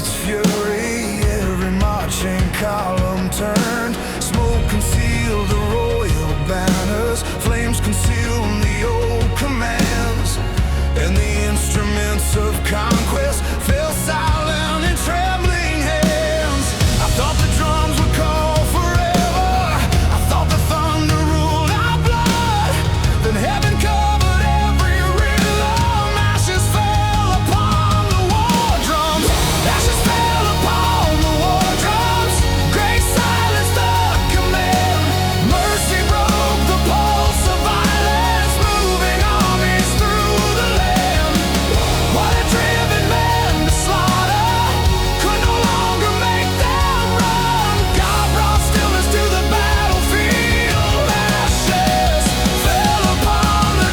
its fury, every marching column turned. Smoke concealed the royal banners, flames concealed the old commands, and the instruments of conquest fell silent in trembling hands. I thought the drums would call forever, I thought the thunder ruled our blood. Then heaven covered every rhythm, ashes fell upon the war drums. Ashes fell upon the war drums, grace silenced the command. Mercy broke the pulse of violence, moving armies through the land. What had driven men to slaughter could no longer make them run. God brought stillness to the battlefield, ashes fell upon the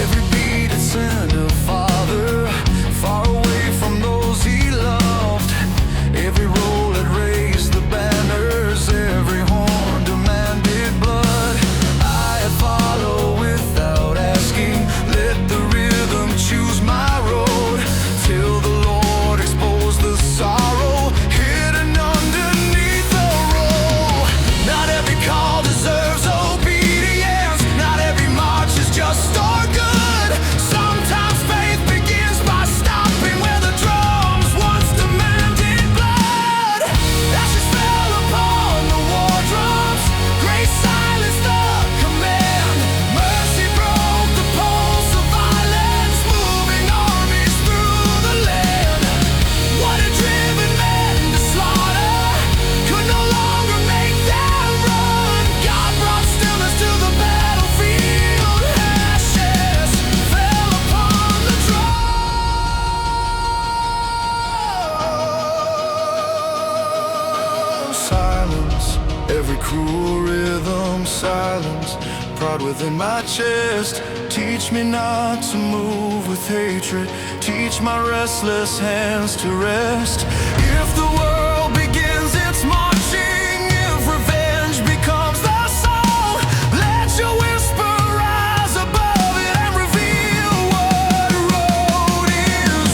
Every beat had sent a father far away from those he loved. Every roll had raised the banners, every horn demanded blood. I had followed without asking, let the rhythm choose my road, till the Lord exposed the sorrow hidden underneath the roll. Not every call deserves obedience, not every march is just or good. Sometimes faith begins by stopping where the drums once demanded blood. Ashes fell upon the war drums, grace silenced the command. Mercy broke the pulse of violence, moving armies through the land. What had driven men to slaughter could no longer make them run. God brought stillness to the battlefield, ashes fell upon the drums. Silence, every cruel rhythm, silence, pride within my chest. Teach me not to move with hatred, teach my restless hands to rest. If the world begins its marching, if revenge becomes the song, let your whisper rise above it and reveal what road is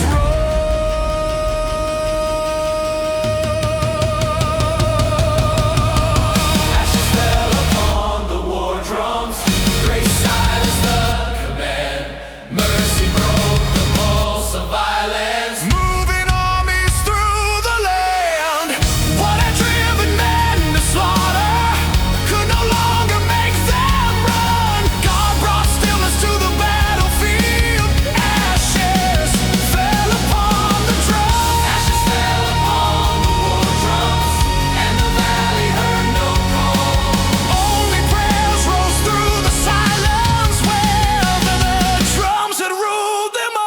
Ashes fell upon the war drums, grace silenced the command. Mercy broke the pulse of violence, moving armies through the land. What had driven men to slaughter could no longer make them run. God brought stillness to the battlefield, ashes fell upon the drums. Ashes fell upon the war drums, and the valley heard no call. Only prayers rose through the silence where the drums had ruled them all.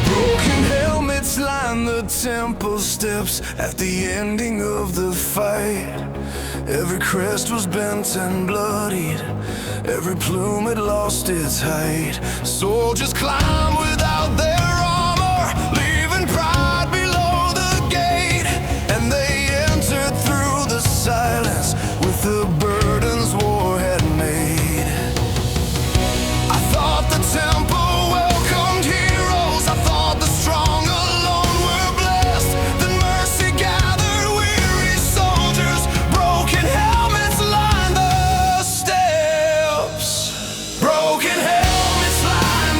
Broken helmets line the temple steps at the ending of the fight. Every crest was bent and bloodied, every plume had lost its height. Soldiers climbed without their armor, leaving pride below the gate, and they entered through the silence with the burdens war had made. I thought the temple welcomed heroes, I thought the strong alone were blessed. Then mercy gathered weary soldiers, broken helmets lined the steps. Broken helmets lined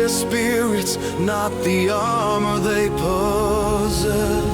their spirits, not the armor they possess.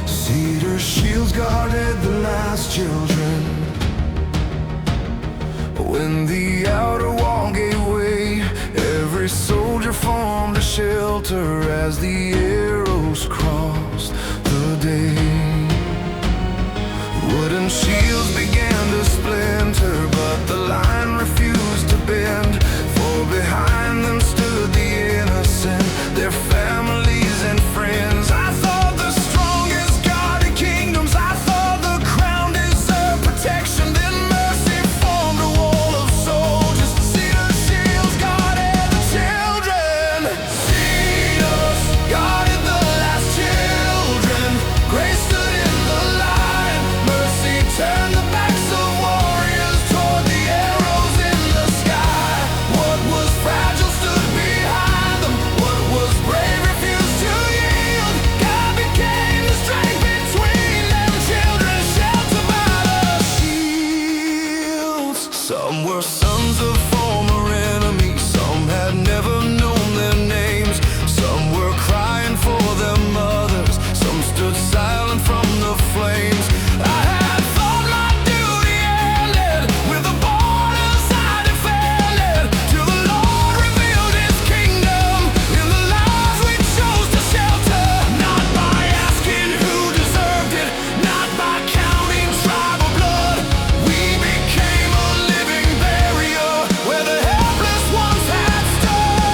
CEDAR shields guarded the last children. When the outer wall gave way, every soldier formed a shelter as the arrows crossed the day. Wooden shields began to splinter, but the line refused to bend. For behind them stood the innocent, their families and friends. I thought the strongest guarded kingdoms, I thought the crown deserved protection. Then mercy formed a wall of soldiers. CEDAR shields guarded the children. CEDAR guarded the last children. Grace stood in the line. Mercy turned the backs of warriors toward the arrows in the sky. What was fragile stood behind them. What was brave refused to yield. God became the strength between them. Children sheltered by the shields. Some were sons of former enemies. Some had never known their names. Some were crying for their mothers. Some stood silent from the flames. I had thought my duty ended with the borders I defended, till the Lord revealed His kingdom in the lives we chose to shelter. Not by asking who deserved it, not by counting tribal blood. We became a living barrier where the helpless ones had stood.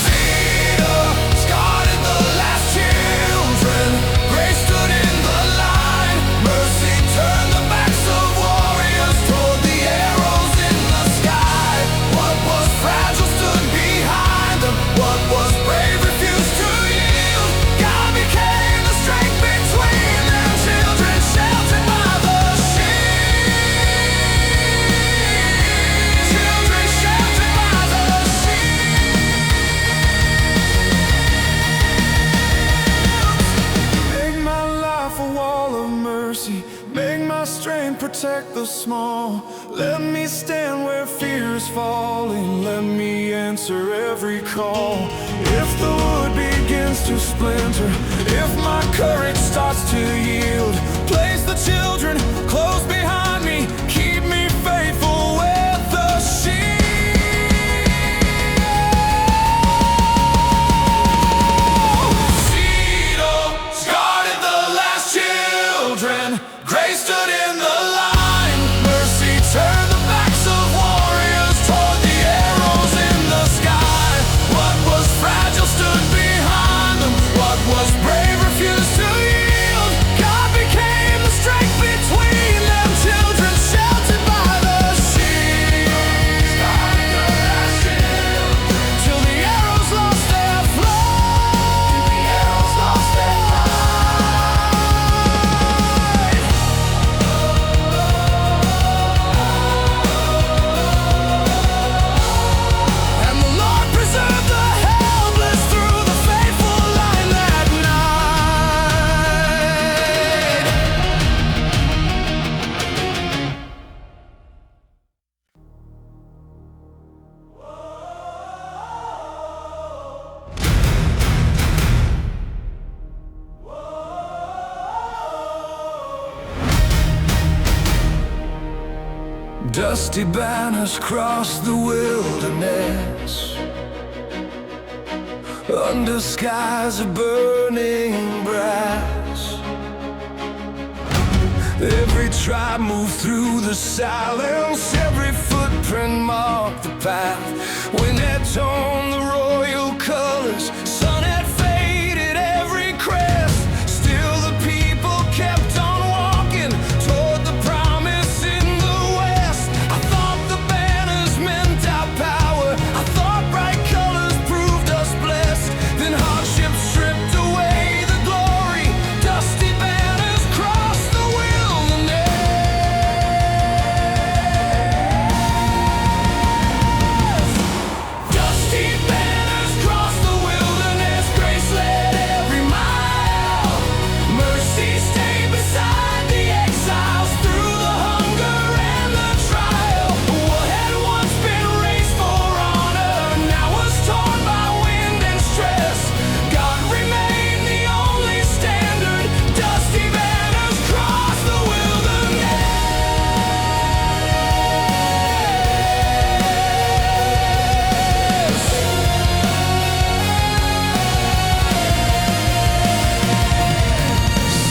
CEDAR guarded the last children. Grace stood in the line. Mercy turned the backs of warriors toward the arrows in the sky. What was fragile stood behind them. What was brave refused to yield. God became the strength between them. Children sheltered by the shield. Children sheltered by the shield. Make my life a wall of mercy. Make my strength protect the small. Let me stand where fear is falling. Let me answer every call. If the wood begins to splinter, if my courage starts to yield, place the children close behind me. Keep me faithful with the shield. CEDAR guarded the last children. Grace stood in the line. Mercy turned the backs of warriors toward the arrows in the sky. What was fragile stood behind them. What was brave refused to yield. God became the strength between them. Children sheltered by the shield. Guarded the last children till the arrows lost their flight. The arrows lost their flight. Dusty banners cross the wilderness, under skies of burning brass. Every tribe moved through the silence, every footprint marked the path. When they torn the royal colors, sun had faded every crest. Still the people kept on walking toward the promise in the west. I thought the banners meant our power, I thought bright colors proved us blessed. Then hardship stripped away the glory, dusty banners crossed the wilderness. Dusty banners crossed the wilderness, grace led every mile. Mercy stayed beside the exiles through the hunger and the trial. What had once been raised for honor now was torn by wind and stress. God remained the only standard, dusty banners crossed the wilderness.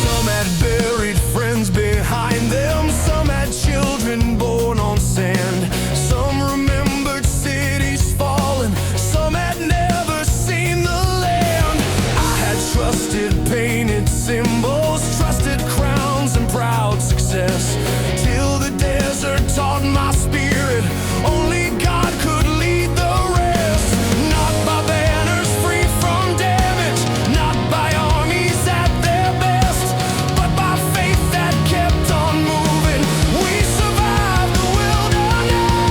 Some had buried friends behind them, some had children born on sand. Some remembered cities fallen, some had never seen the land. I had trusted painted symbols, trusted crowns and proud success, till the desert taught my spirit only God could lead the rest. Not by banners free from damage, not by armies at their best, but by faith that kept on moving, we survived the wilderness.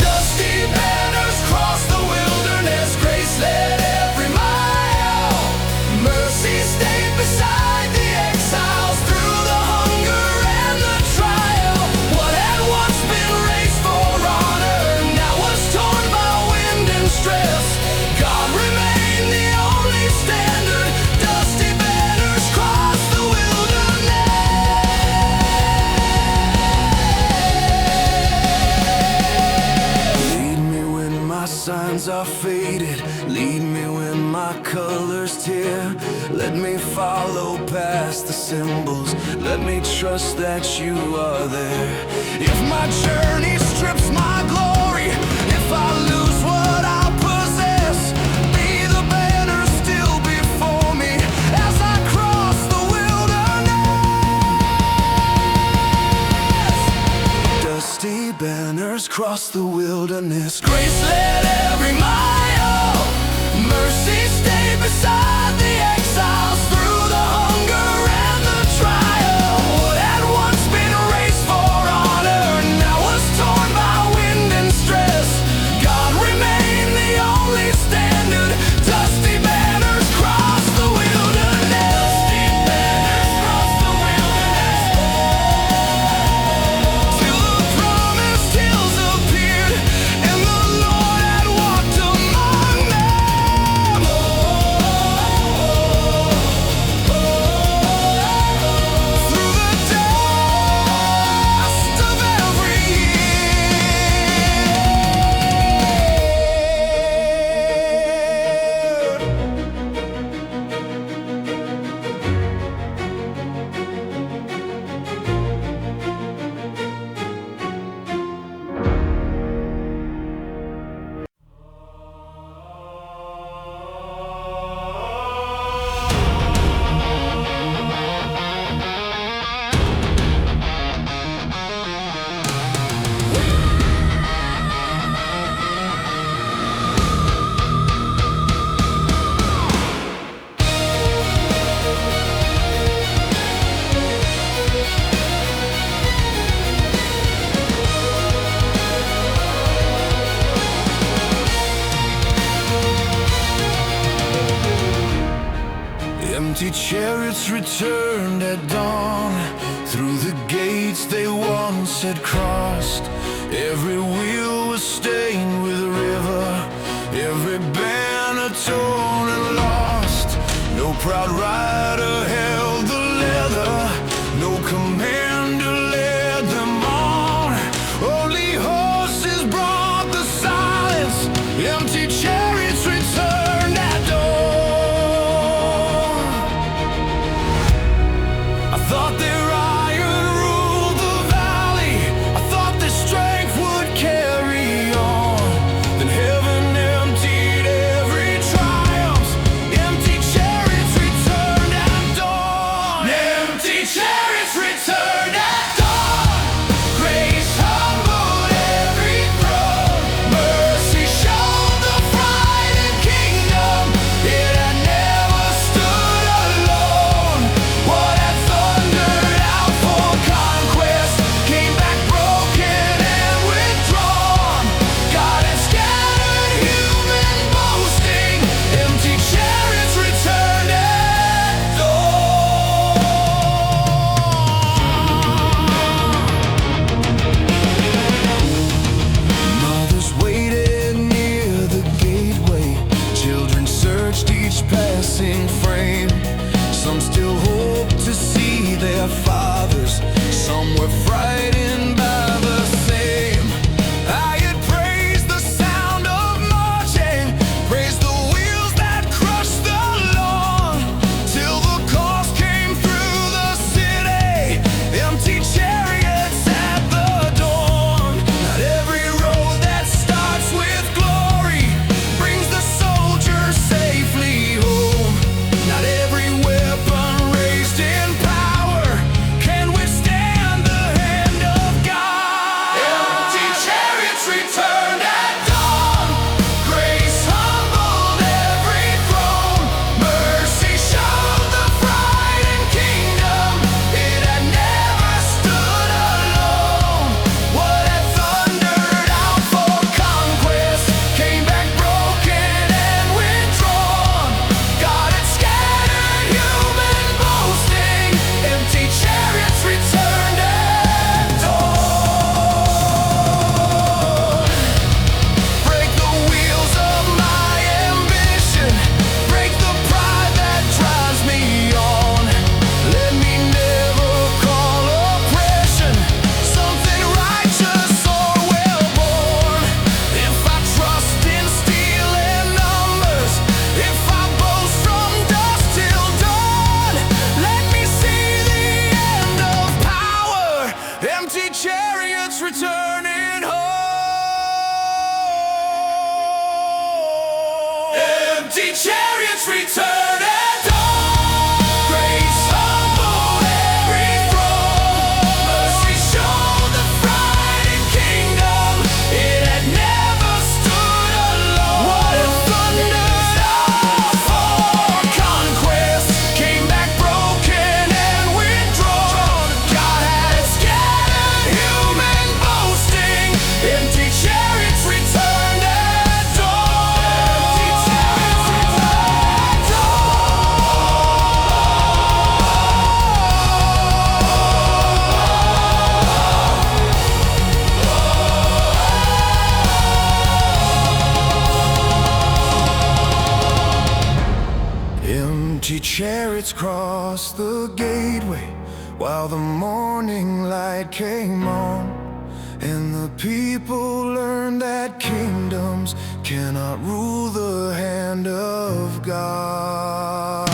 Dusty banners crossed the wilderness, grace led every mile. Mercy stayed beside the exiles through the hunger and the trial. What had once been raised for honor now was torn by wind and stress. God remained the only standard, dusty banners crossed the wilderness. Lead me when my signs are faded, lead me when my colors tear. Let me follow past the symbols, let me trust that you are there. If my journey strips my glory, if I lose what I possess, be the banner still before me as I cross the wilderness. Dusty banners cross the wilderness, grace led every mile. Mercy stayed beside the exiles through the hunger and the trial. What had once been raised for honor now was torn by wind and stress. God remained the only standard, dusty banners cross the wilderness. Dusty banners cross the wilderness, till the promised hills appeared and the Lord had walked among them. Through the dust of every Empty chariots returned at dawn, through the gates they once had crossed. Every wheel was stained with a river, every banner torn and lost. No proud rider held the leather, no command their fathers. Some were frightened by the same. I had praised the sound of marching, praised the wheels that crushed the lawn, till the calls came through the city, empty chariots at the dawn. Not every road that starts with glory brings the soldier safely home. Not every weapon raised in power can withstand the hand of God. Empty chariots returned at dawn. Grace humbled every throne. Mercy showed the frightened kingdom. It had never stood alone. What had thundered out for conquest came back broken and withdrawn. God had scattered human boasting. Empty chariots returned at dawn. Break the wheels of my ambition. Break the pride that drives me on. Let me never call oppression something righteous or well-born. If I trust in steel and numbers, if I boast from dusk till dawn, let me see the end of power. Empty chariots returning home. Empty chariots return at dawn. Grace humbled every throne. Mercy showed the frightened kingdom. It had never stood alone. What had thundered out for conquest came back broken and withdrawn. God had scattered human boasting. Empty chariots returned at dawn. Empty chariots returned at dawn. Empty chariots crossed the gateway while the morning light came on, and the people learned that kingdoms cannot rule the hand of God.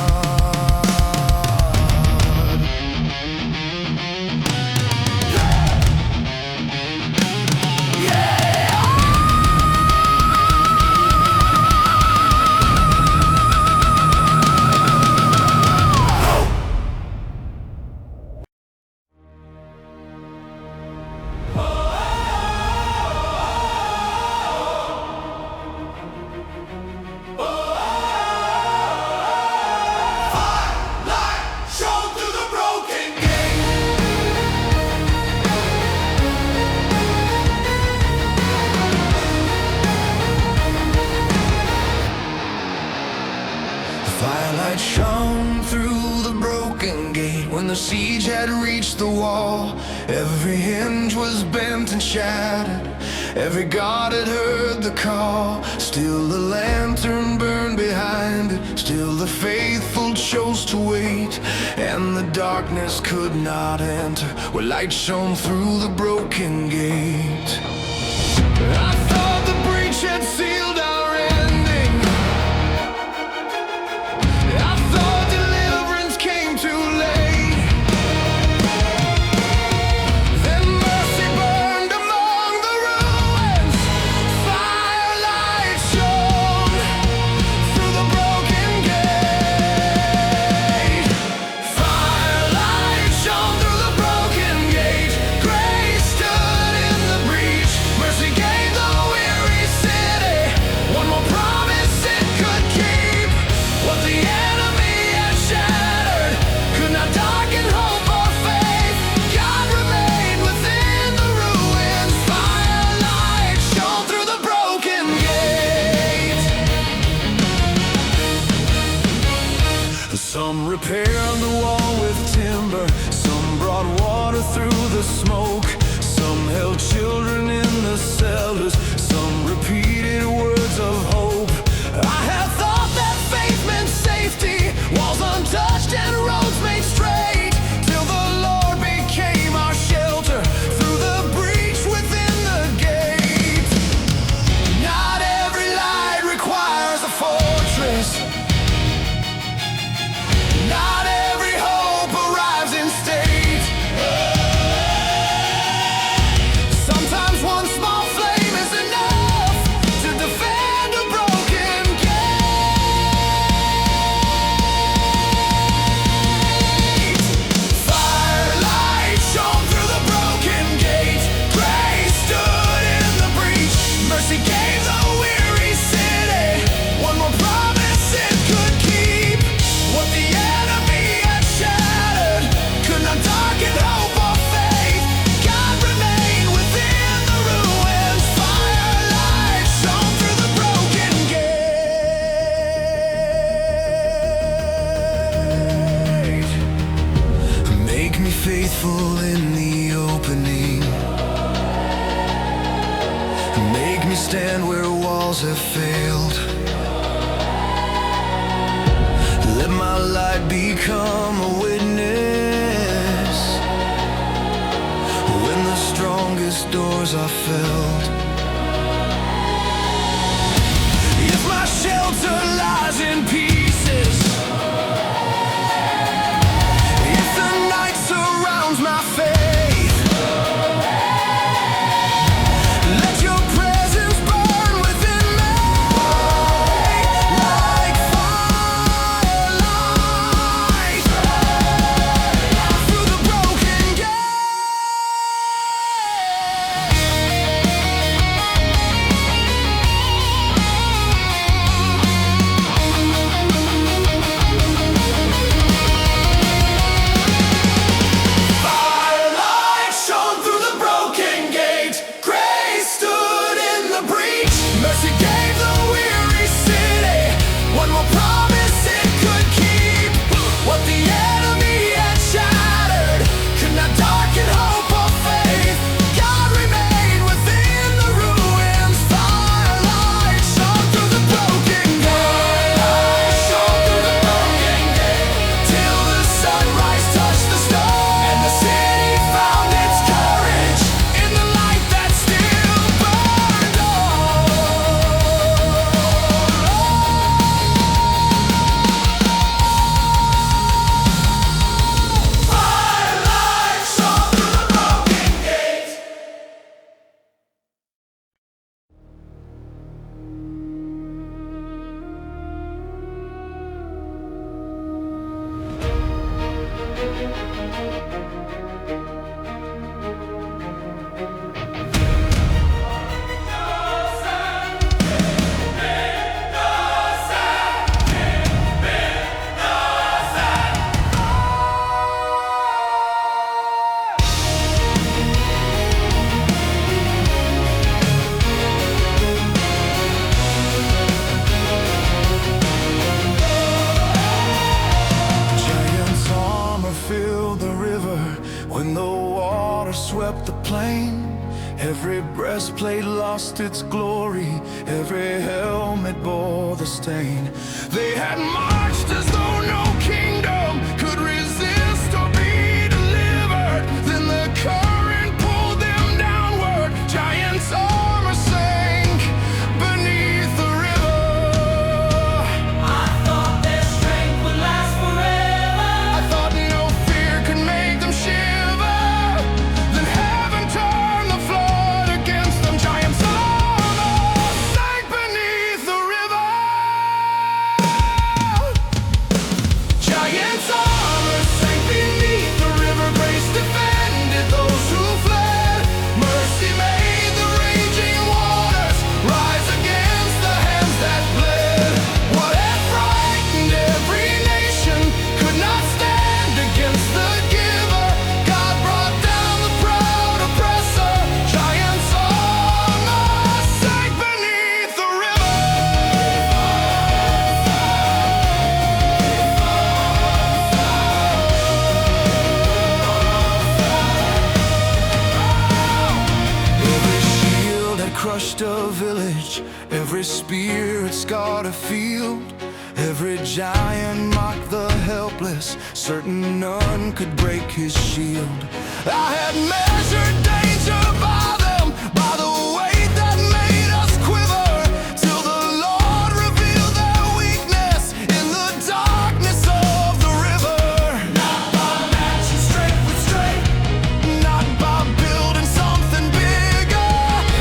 Firelight shone through the broken gate when the siege had reached the wall. Every hinge was bent and shattered. Every guard had heard the call. Still the lantern burned behind it. Still the faithful chose to wait, and the darkness could not enter where light shone through the broken gate. I thought the breach had sealed our ending. I thought deliverance came too late. Then mercy burned among the ruins. Firelight shone through the broken gate. Firelight shone through the broken gate. Grace stood in the breach. Mercy gave the weary city one more promise it could keep. What the enemy had shattered could not darken hope or faith. God remained within the ruins. Firelight shone through the broken gate. Some repaired the wall with timber. Some brought water through the smoke. Some held children in the cellars. Some repeated words of hope. I had thought that faith meant safety, walls untouched and roads made straight, till the faithful in the opening. Make me stand where walls have failed. Let my light become a witness when the strongest doors are felled. If my shelter lies in pieces, if the night surrounds my faith, let your presence burn within me like firelight through the broken gate. Firelight shone through the broken gate. Grace stood in the breach. Mercy gave the weary city one more promise it could keep. What the enemy had shattered could not darken hope or faith. God remained within the ruins. Firelight shone through the broken gate. Shone through the broken gate till the sunrise touched the stone, and the city found its courage in the light that still burned on. Firelight shone through the broken gate. Giant's armor filled the river when the water swept the plain. Every breastplate lost its glory, every helmet bore the stain. They had marched as though no kingdom could resist or be delivered. Then the current pulled them downward. Giant's armor sank beneath the river. I thought their strength would last forever. I thought no fear could make them shiver. Then heaven turned the flood against them. Giant's armor sank beneath the river. Giant's armor sank beneath the river. Grace defended those who fled. Mercy made the raging waters rise against the hands that bled. What had frightened every nation could not stand against the giver. God brought down the proud oppressor. Giant's armor sank beneath the river. Every shield had crushed a village, every spear had scarred a field. Every giant mocked the helpless, certain none could break his shield. I had measured danger by them, by the weight that made us quiver, till the Lord revealed their weakness in the darkness of the river. Not by matching strength with strength, not by building something bigger,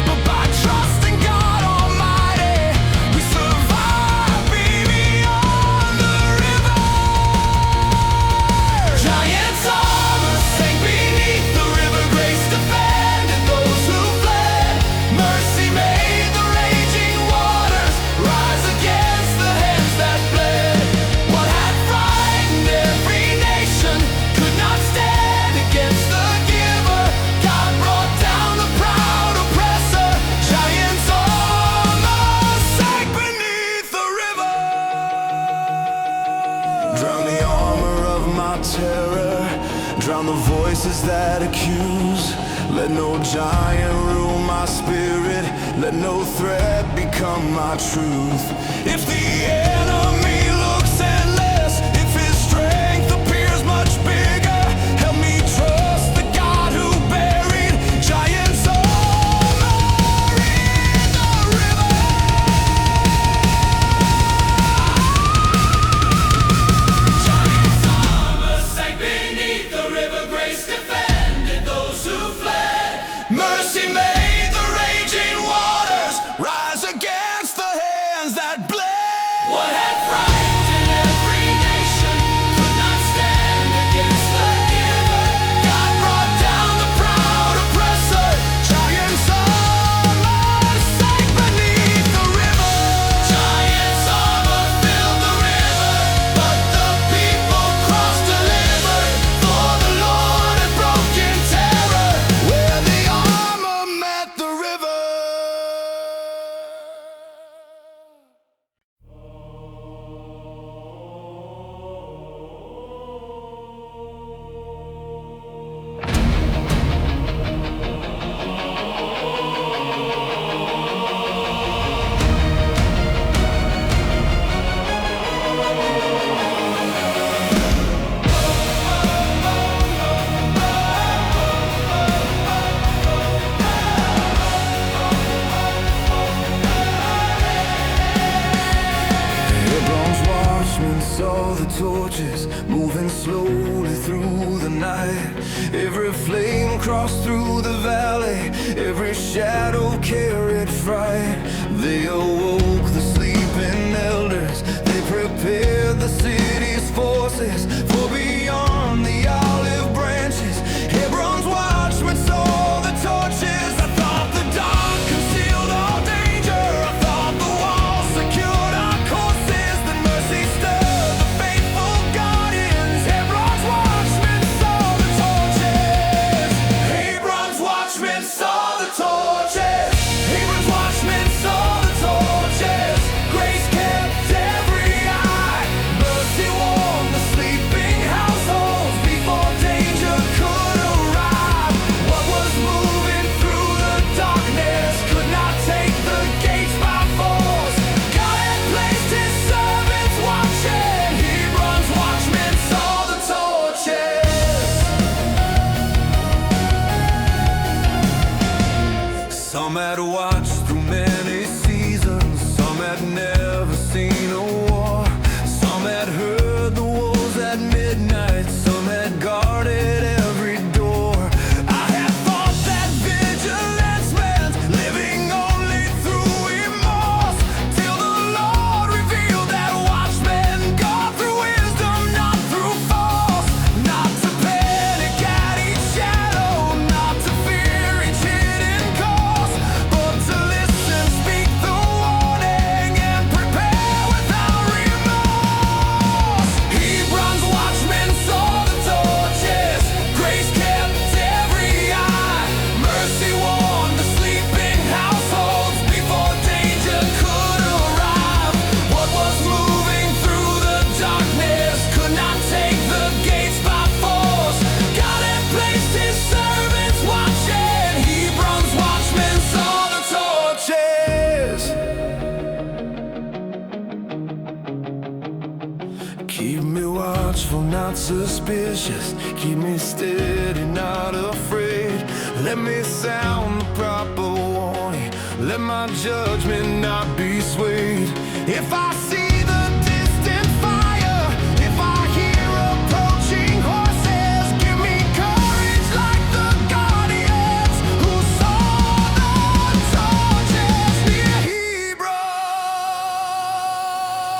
but by trusting God Almighty. We survived beyond the river. Giant's armor sank beneath the river. Grace defended those who fled. Mercy made the raging waters rise against the hands that bled. What had frightened every nation could not stand against the giver. God brought down the proud oppressor. Giant's armor sank beneath the river. Drown the armor of my terror, Drown the voices that accuse. Let no giant rule my spirit. Let no threat become my truth. If the enemy looks endless, if his strength appears much bigger, help me trust the God who buried giants armor in the river. Giants armor sank beneath the river. Grace defended those who fled. Mercy made the raging waters rise against the hands that bled. What had frightened every nation could not stand against the giver. God brought down the proud oppressor. Giants armor sank beneath the river. Giants armor filled the river, but the people crossed delivered. For the Lord had broken terror where the armor met the river. HEBRON'S watchmen saw the torches moving slowly through the night. Every flame crossed through the valley, every shadow carried fright. They awoke the sleeping elders, they prepared the city's forces for beyond the olive branches. HEBRON'S watchmen saw the torches. I thought the dark concealed all danger. I thought the walls secured our courses. Then mercy stirred the faithful guardians. HEBRON'S watchmen saw the torches. HEBRON'S watchmen saw the torches. HEBRON'S watchmen saw the torches. Grace kept every eye. Mercy warned the sleeping households before danger could arrive. What was moving through the darkness could not take the gates by force. God had placed his servants watching. HEBRON'S watchmen saw the torches. Some had watched through many seasons. Some had never seen a war. Some had heard the wolves at midnight. Some had guarded every door. I had thought that vigilance meant living only through remorse, till the Lord revealed that watchmen go through wisdom, not through force. Not to panic at each shadow, not to fear each hidden course, but to listen, speak the warning, and prepare without remorse. HEBRON'S watchmen saw the torches. Grace kept every eye. Mercy warned the sleeping households before danger could arrive. What was moving through the darkness could not take the gates by force. God had placed his servants watching. HEBRON'S watchmen saw the torches. Keep me watchful, not suspicious. Keep me steady, not afraid. Let me sound the proper warning. Let my judgment not be swayed. If I see the distant fire, if I hear approaching horses, give me courage like the guardians who saw the torches near Hebron.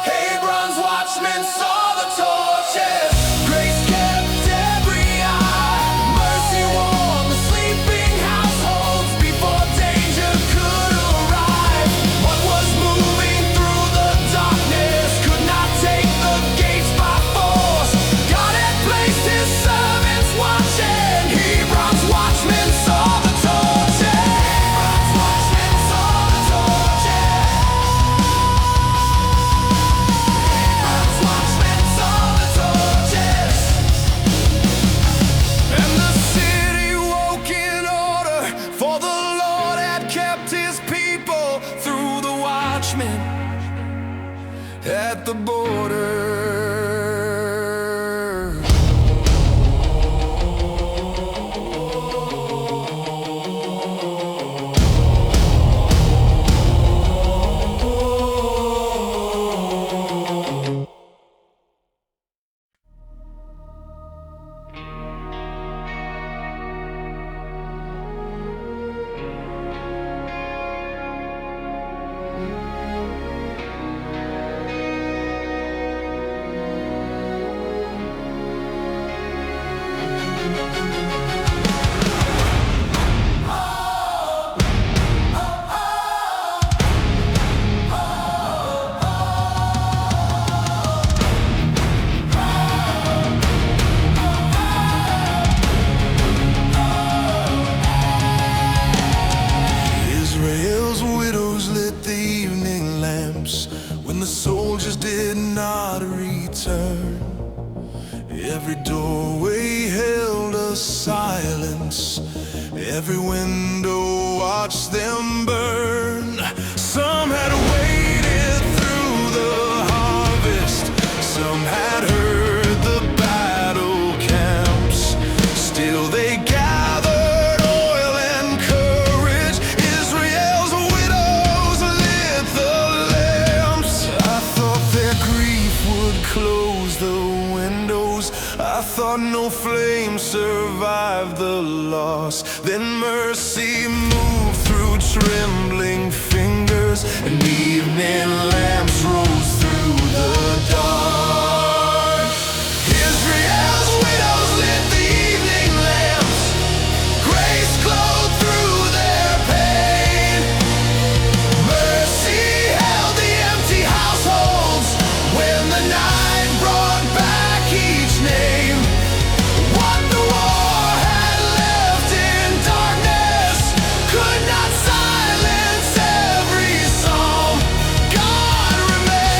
HEBRON'S watchmen saw the torches. Grace kept every eye. Mercy warned the sleeping households before danger could arrive. What was moving through the dark the border. Israel's widows lit the evening lamps when the soldiers did not return. Every doorway held a silence, every window watched them burn. Some had waited through the harvest, some had heard the battle camps. Still they gathered oil and courage. Israel's widows lit the lamps. I thought their grief would close the windows, I thought no flame survived the loss. Then mercy moved through trembling fingers, and evening lamps rose through the dark. Israel's widows lit the evening lamps, grace glowed through their pain. Mercy held the empty households when the night brought back each name. What the war had left in darkness could not silence every psalm. God remains.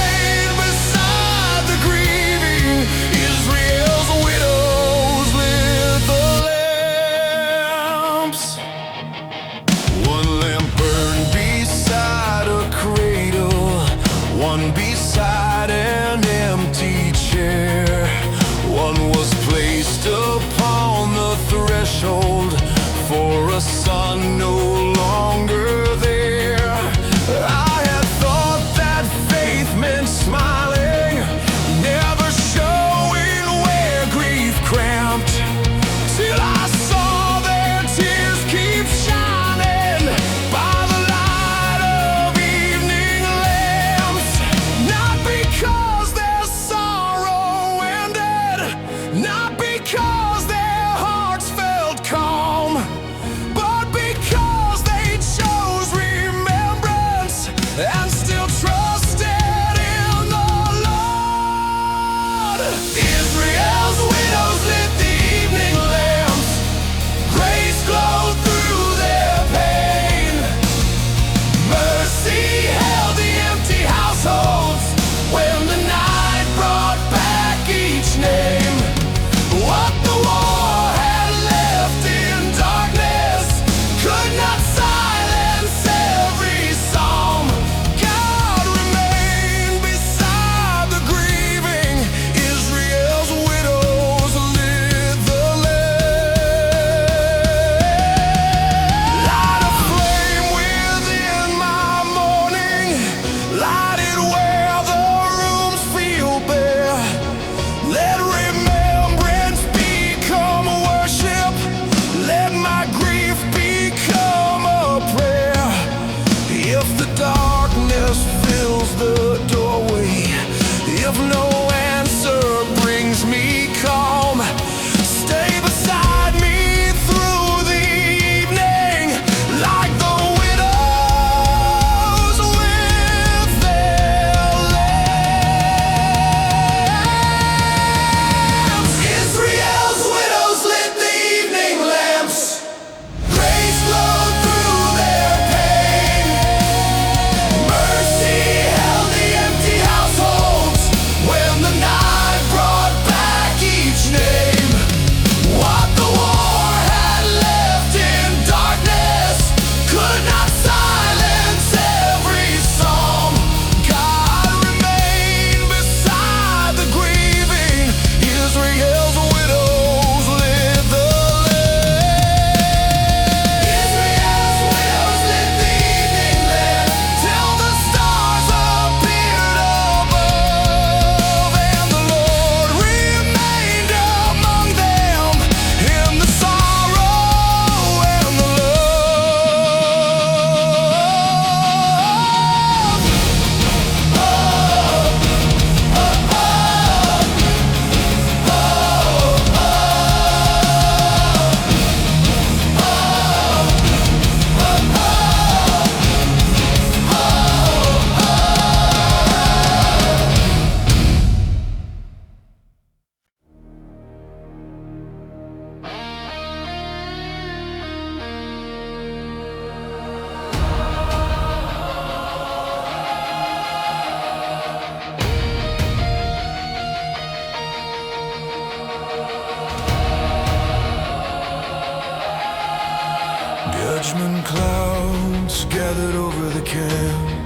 Judgment clouds gathered over the camp,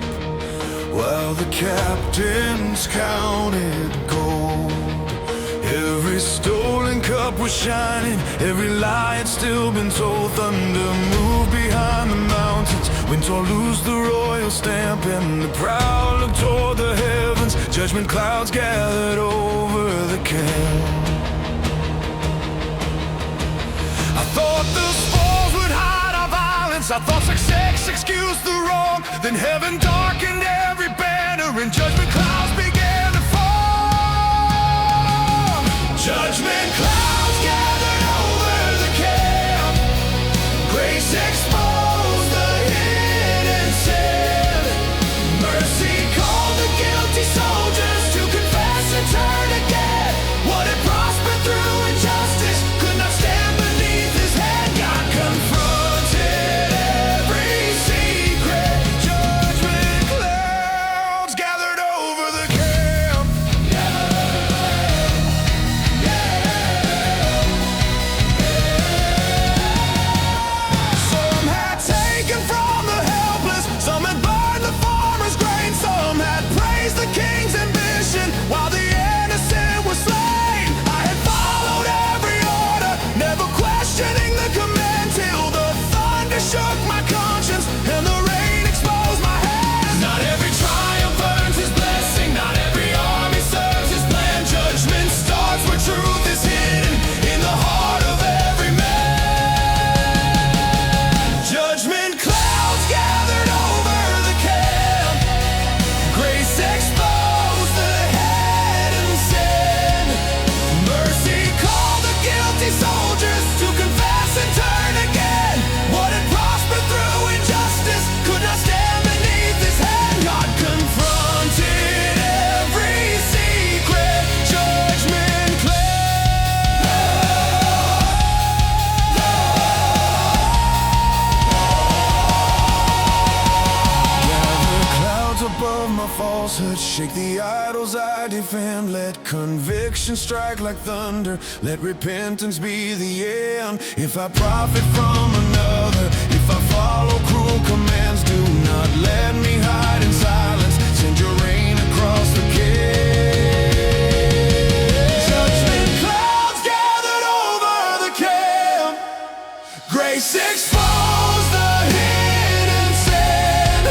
while the captains counted gold. Every stolen cup was shining, every lie had still been told. Thunder moved behind the mountains, wind tore loose the royal stamp, and the proud looked toward the heavens. Judgment clouds gathered over the camp. I thought the spoils would hide our violence, I thought success excused the wrong. Then heaven darkened every banner, and judgment clouds began to fall. Judgment clouds gathered over the camp, grace exposed the hidden sin. Mercy called the guilty soldiers to confess and turn again. What had prospered through injustice could not stand beneath his hand. God confronted every secret. Judgment clouds gathered over the camp. Some had taken from the helpless, some had burned the farmer's grain, some had praised the king's ambition while the innocent was slain. I had followed every order, never questioning the command, till the thunder shook my conscience and the rain exposed my hands. Not every triumph earns his blessing, not every army serves his plan. Judgment starts where truth is hidden, in the heart of every man. Judgment clouds gathered over the camp, grace exposed the hidden sin. Mercy called the guilty soldiers to confess and turn again. What had prospered through injustice could not stand beneath his hand. God confronted every secret. Judgment gather clouds above my falsehood, shake the idols I defend. Let conviction strike like thunder, let repentance be the end. If I profit from another, if I follow cruel commands, do not let me hide in silence. Send your rain across the cave. Judgment clouds gathered over the camp, grace exposed the hidden sin.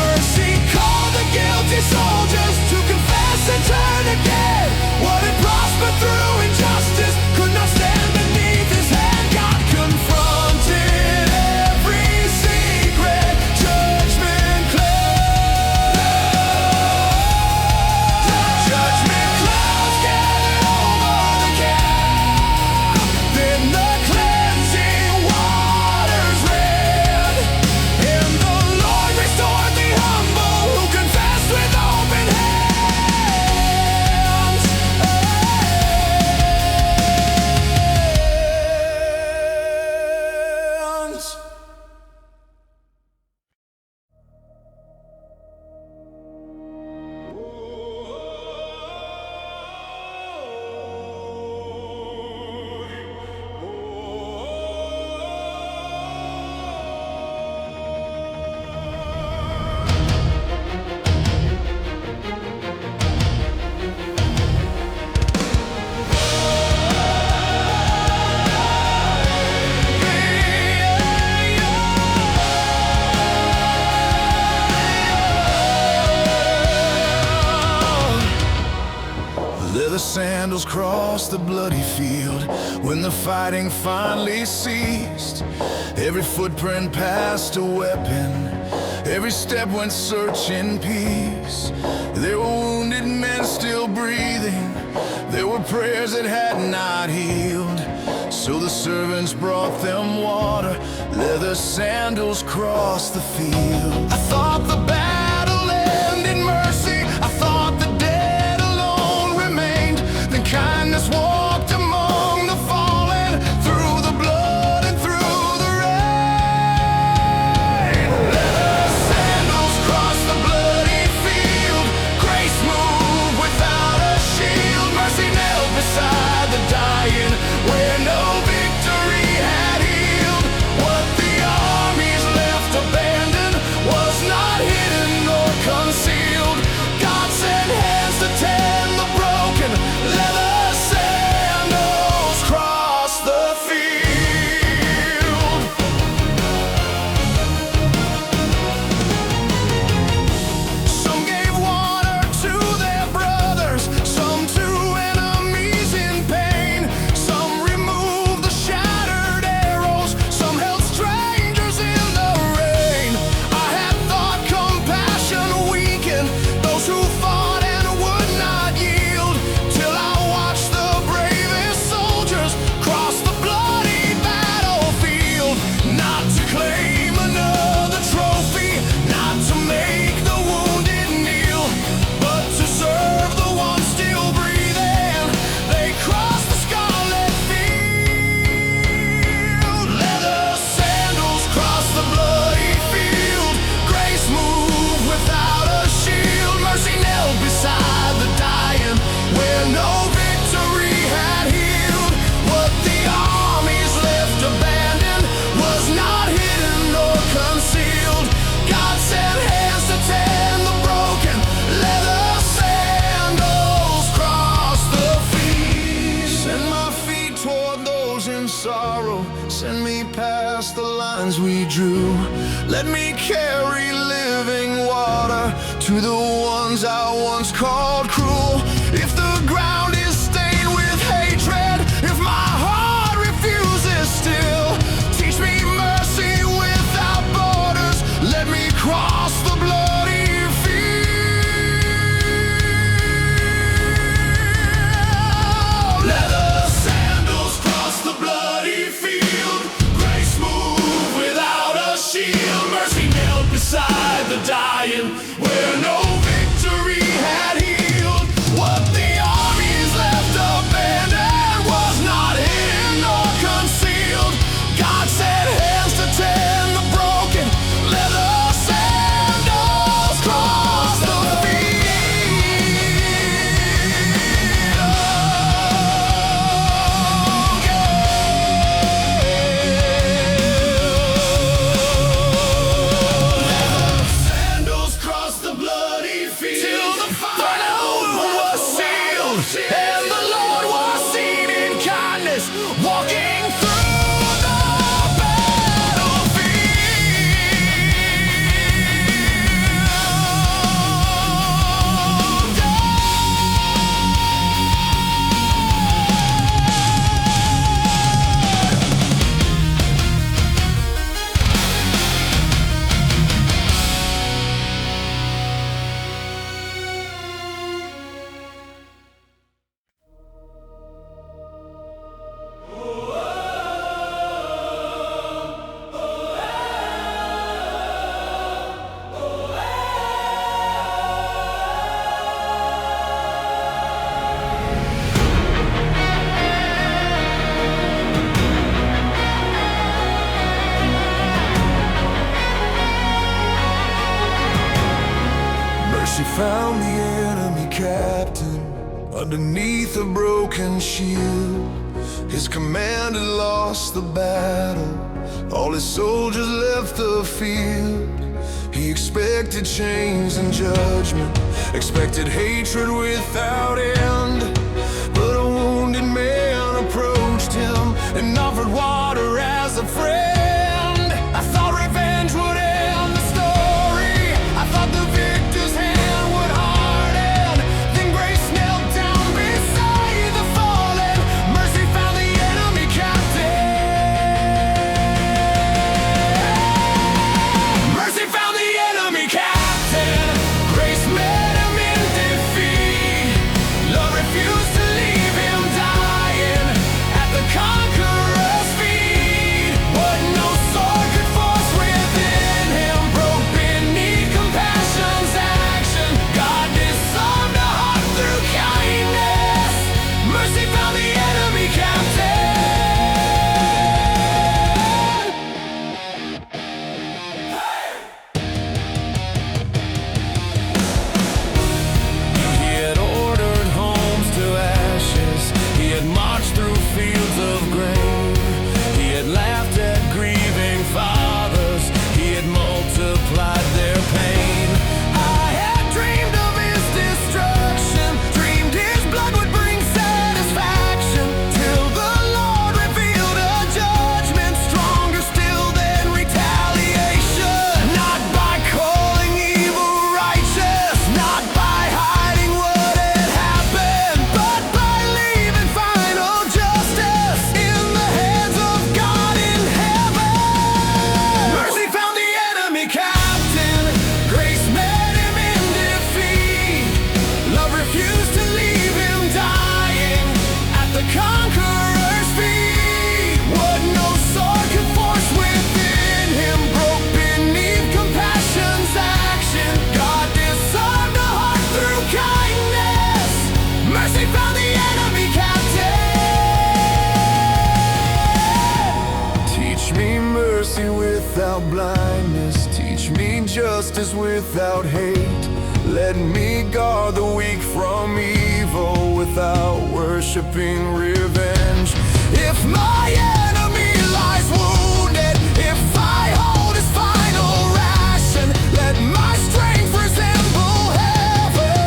Mercy called the guilty soldiers to confess and turn again. What had prospered through injustice could not stand beneath his hand. God confronted every secret. Judgment clouds. Judgment clouds gathered over the camp. Then the cleansing waters ran, and the Lord restored the humble who confessed with open hands. Leather sandals crossed the bloody field when the fighting finally ceased. Every footprint passed a weapon, every step went searching peace. There were wounded men still breathing, there were prayers that had not healed. So the servants brought them water, leather sandals crossed the field. I thought the battle ended in mercy, I thought the dead alone remained. Then kindness walked among the fallen, through the blood and through the rain. Leather sandals crossed the bloody field, grace moved without a shield. Mercy knelt beside the dying, where no victory had healed. What the army struggles and sorrow, send me past the lines we drew. Let me carry living water to the ones I once called cruel. If the ground is stained with hatred, if my heart refuses still, teach me mercy without borders. Let me cross the bloody field. Let the sandals cross the bloody field. Grace move without a shield. Mercy knelt beside the dying where no victory had healed. What the armies left abandoned was not hidden or concealed. God sent hands to tend the broken. Let the sandals cross the sandals cross the bloody field till the final was sealed, and the Lord was seen in kindness, walking through the Mercy found the enemy captain underneath a broken shield. His command had lost the battle, all his soldiers left the field. He expected chains and judgment, expected hatred without end. But a wounded man approached him and offered water as a friend. I thought revenge would end the story, I thought the victor's hand would harden. Then grace knelt down beside the fallen. Mercy found the enemy captain. Mercy found the enemy captain. Grace met him in defeat. Love refused to leave him dying at the conqueror's feet. What no sword could force within him broke beneath compassion's action. God disarmed a heart through kindness. Mercy found the enemy captain. He had ordered homes to ashes. He had marched through fields of grain. He had laughed at grieving fathers. He had multiplied their pain. I had dreamed of his destruction, dreamed his blood would bring satisfaction, till the Lord revealed a judgment stronger still than retaliation. Not by calling evil righteous, not by hiding what had happened, but by leaving final justice in the hands of God in heaven. Mercy found the enemy captain. Grace met him in defeat. Love refused to leave him dying at the conqueror's feet. What no sword could force within him broke beneath compassion's action. God disarmed a heart through kindness. Mercy found the enemy captain. Teach me mercy without blindness. Teach me justice without hate. Let me guard the weak from evil without worshiping revenge. If my enemy lies wounded, if I hold his final ration, let my strength resemble heaven.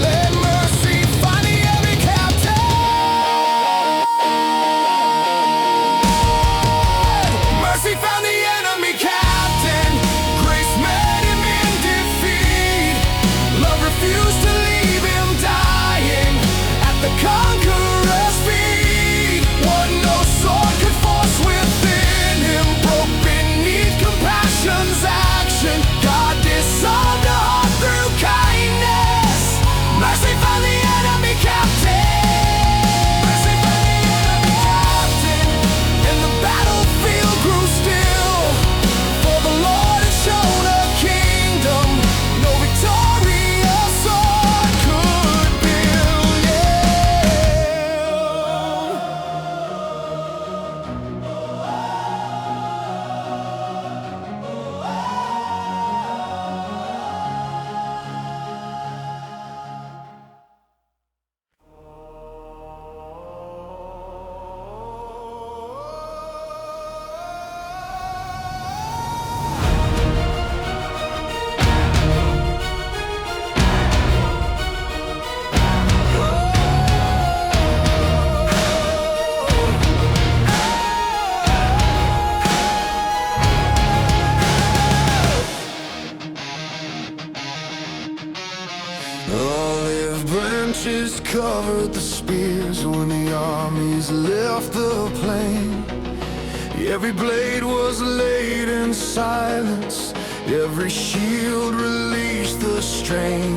Let mercy find the enemy captain. armies left the plain. Every blade was laid in silence, every shield released the strain.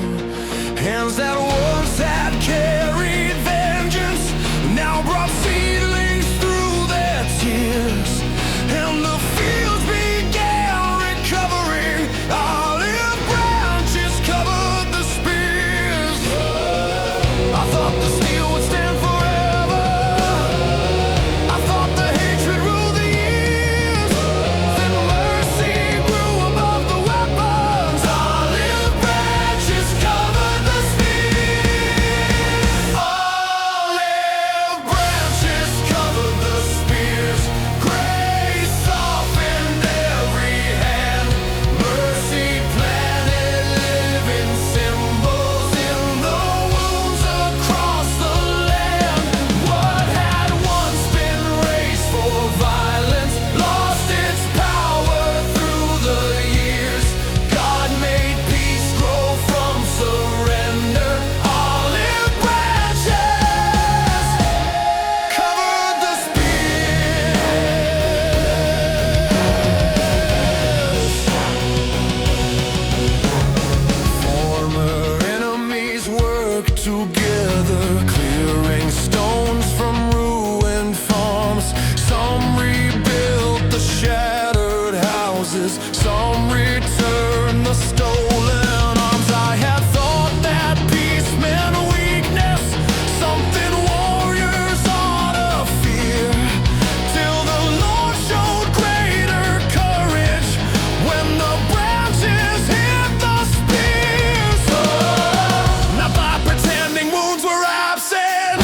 Hands that once had carried vengeance now brought seedlings through their tears. And the fields began recovering, olive branches covered the spears. I thought the steel would stand forever, I thought the hatred ruled the years. Then mercy grew above the weapons, olive branches covered the spears. Olive branches covered the spears. Grace softened every hand, mercy planted living symbols in the wounds across the land. What had once been raised for violence lost its power through the years. God made peace grow from surrender. Olive branches covered the spears. Former enemies work together, clearing stones from ruined farms. Some rebuilt the shattered houses, some returned the stolen arms. I had thought that peace meant weakness, something warriors ought to fear, till the Lord showed greater courage when the branches hit the spears. Not by pretending wounds were absent,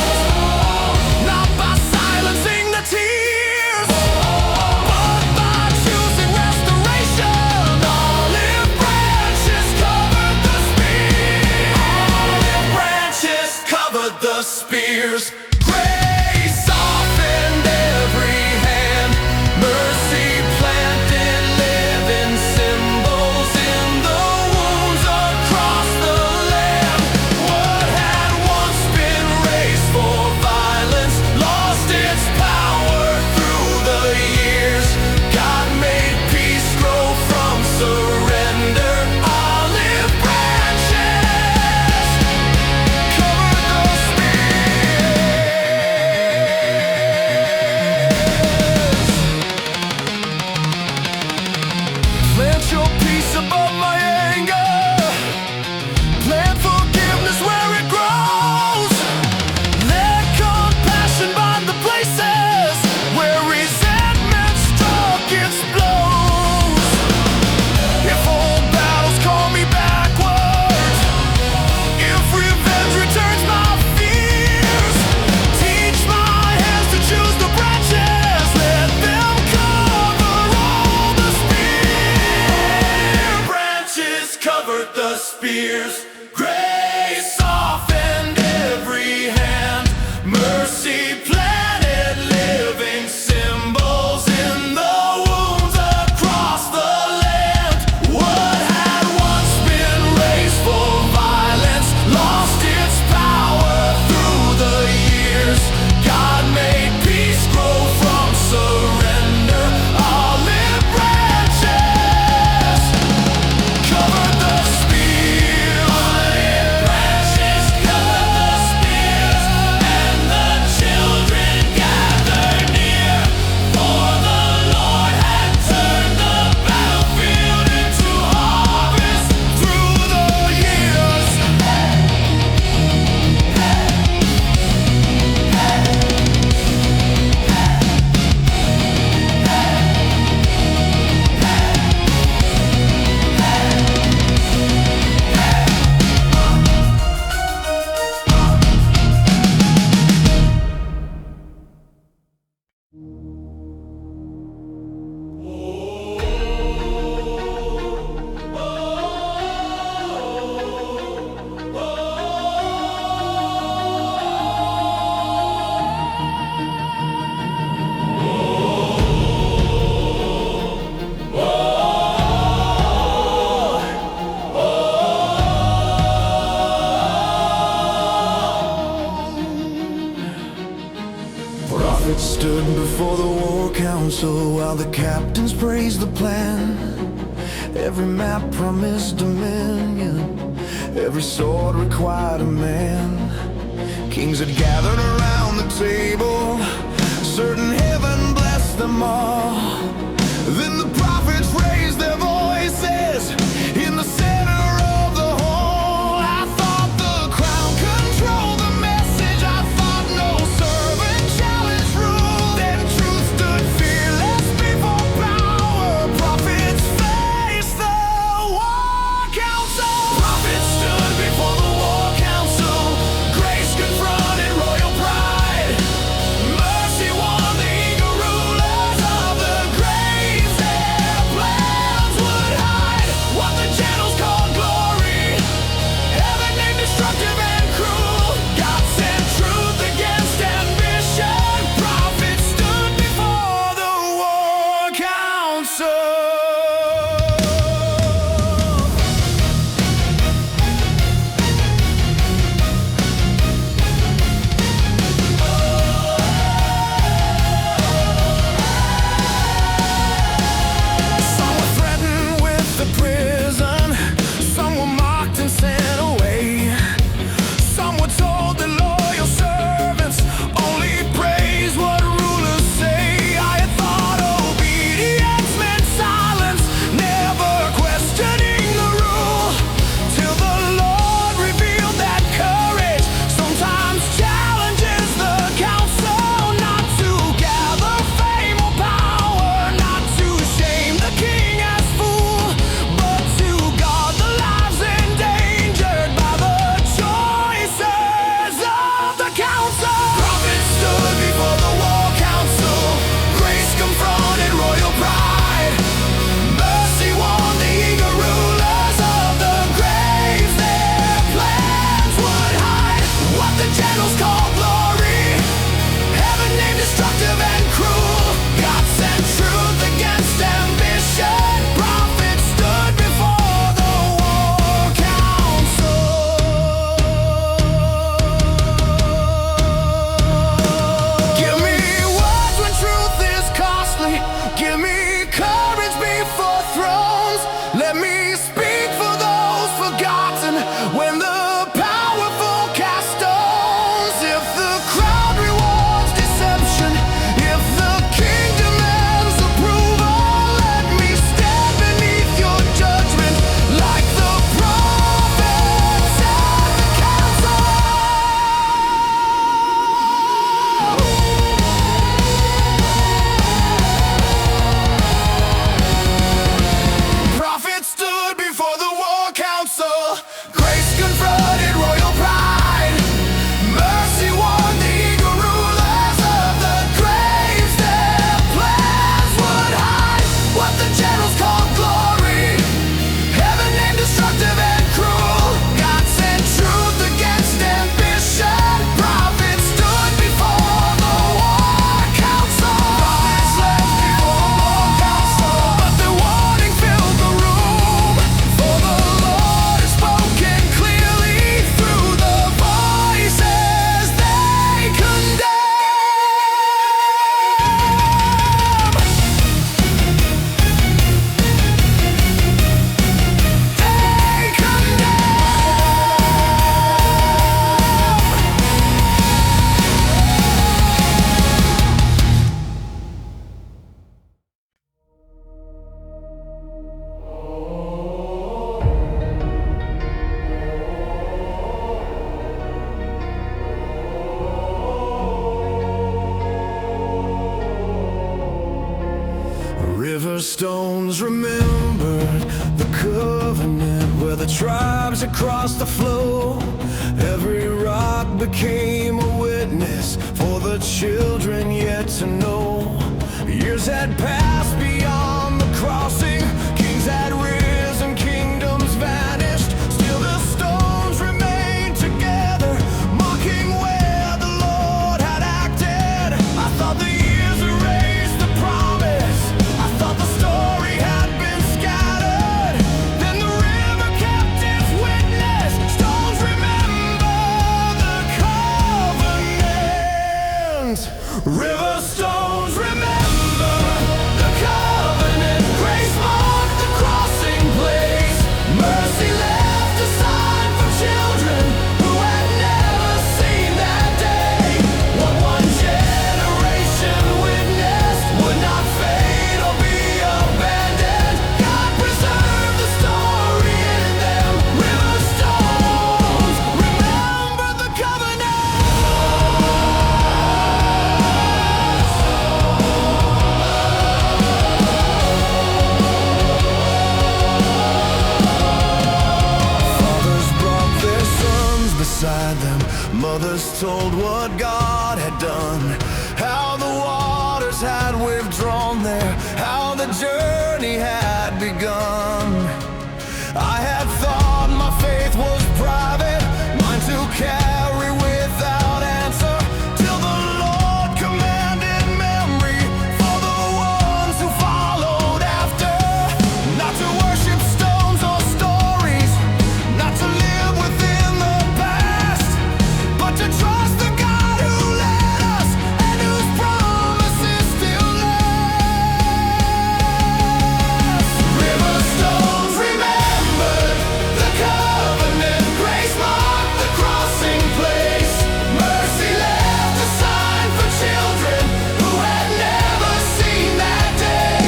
not by silencing the tears, but by choosing restoration. Olive branches covered the spears. Olive branches covered the spears. Grace softened every hand, mercy planted living symbols in the wounds across the land. What had once been raised for violence lost its power through the years. God made peace grow from surrender. Olive branches covered the spears. Plant your peace above my anger, plant forgiveness where it grows. Let compassion bind the places where resentment struck its blows. If old battles call me backwards, if revenge returns my fears, teach my hands to choose the branches, let them cover all the spears. Branches covered the spears. Grace softened every hand, mercy planted living symbols in the wounds across the land. What had once been raised for violence lost its power through the years. God made peace grow from surrender. Olive branches covered the spears. Olive branches covered the spears, and the children prophets stood before the war council while the captains praised the plan. Every map promised dominion, every sword required a man. Kings had gathered around the table, certain heaven blessed them all. Then the prophets raised their voices in the center of the hall. I thought the crown controlled the message, I thought no servant challenged rule. Then truth stood fearless before power. Prophets faced the war council. Prophets stood before the war council. Grace confronted royal pride. Mercy won the eager rulers of the graves. Their plans would hide what the channels called glory. Heaven named destructive and cruel. God sent truth against ambition. Prophets stood before the war council. Some were threatened with the prison, some were mocked and sent away. Some were told that loyal servants only praise what rulers say. I had thought obedience meant silence, never questioning the rule, till the Lord revealed that courage sometimes challenges the council. Not to gather fame or power, not to shame the king as fool, but to guard the lives endangered by the choices of the council. Prophets stood before the war council. Grace confronted royal pride. Mercy won the eager rulers of the graves. Their plans would hide what the generals called glory. Heaven named destructive and cruel. God sent truth against ambition. Prophets stood before the war council. Give me words when truth is costly. Give me courage before thrones. Let me speak for those forgotten when the powerful cast stones. If the crowd rewards deception, if the king demands approval, let me stand beneath your judgment like the prophets at the council. Prophets stood before the war council. Grace confronted royal pride. Mercy won the eager rulers of the graves. Their plans would hide what the generals called glory. Heaven named destructive and cruel. God sent truth against ambition. Prophets stood before the war council. Prophets left before the war council, but their warning filled the room. For the Lord has spoken clearly through the voices they condemn. They River stones remembered the covenant where the tribes had crossed the flow. Every rock became a witness for the children yet to know. Years had passed beyond the crossing. Kings had risen, kingdoms vanished. Still the stones remained together, mocking where the Lord had acted. I thought the years erased the promise. I thought the story had been scattered. Then the river kept its witness. Stones remember the covenant. River stones, remember the covenant. Grace marked the crossing place. Mercy left a sign for children who had never seen that day. What one generation witnessed would not fade or be abandoned. God preserved the story in them. River stones, remember the covenant. Fathers brought their sons beside them. Mothers told what God had done. How the waters had withdrawn there. How the journey had begun. I had thought my faith was private, mine to carry without answer, till the Lord commanded memory for the ones who followed after. Not to worship stones or stories, not to live within the past, but to trust the God who led us and whose promises still last. River stones remembered the covenant. Grace marked the crossing place. Mercy left a sign for children who had never seen that day.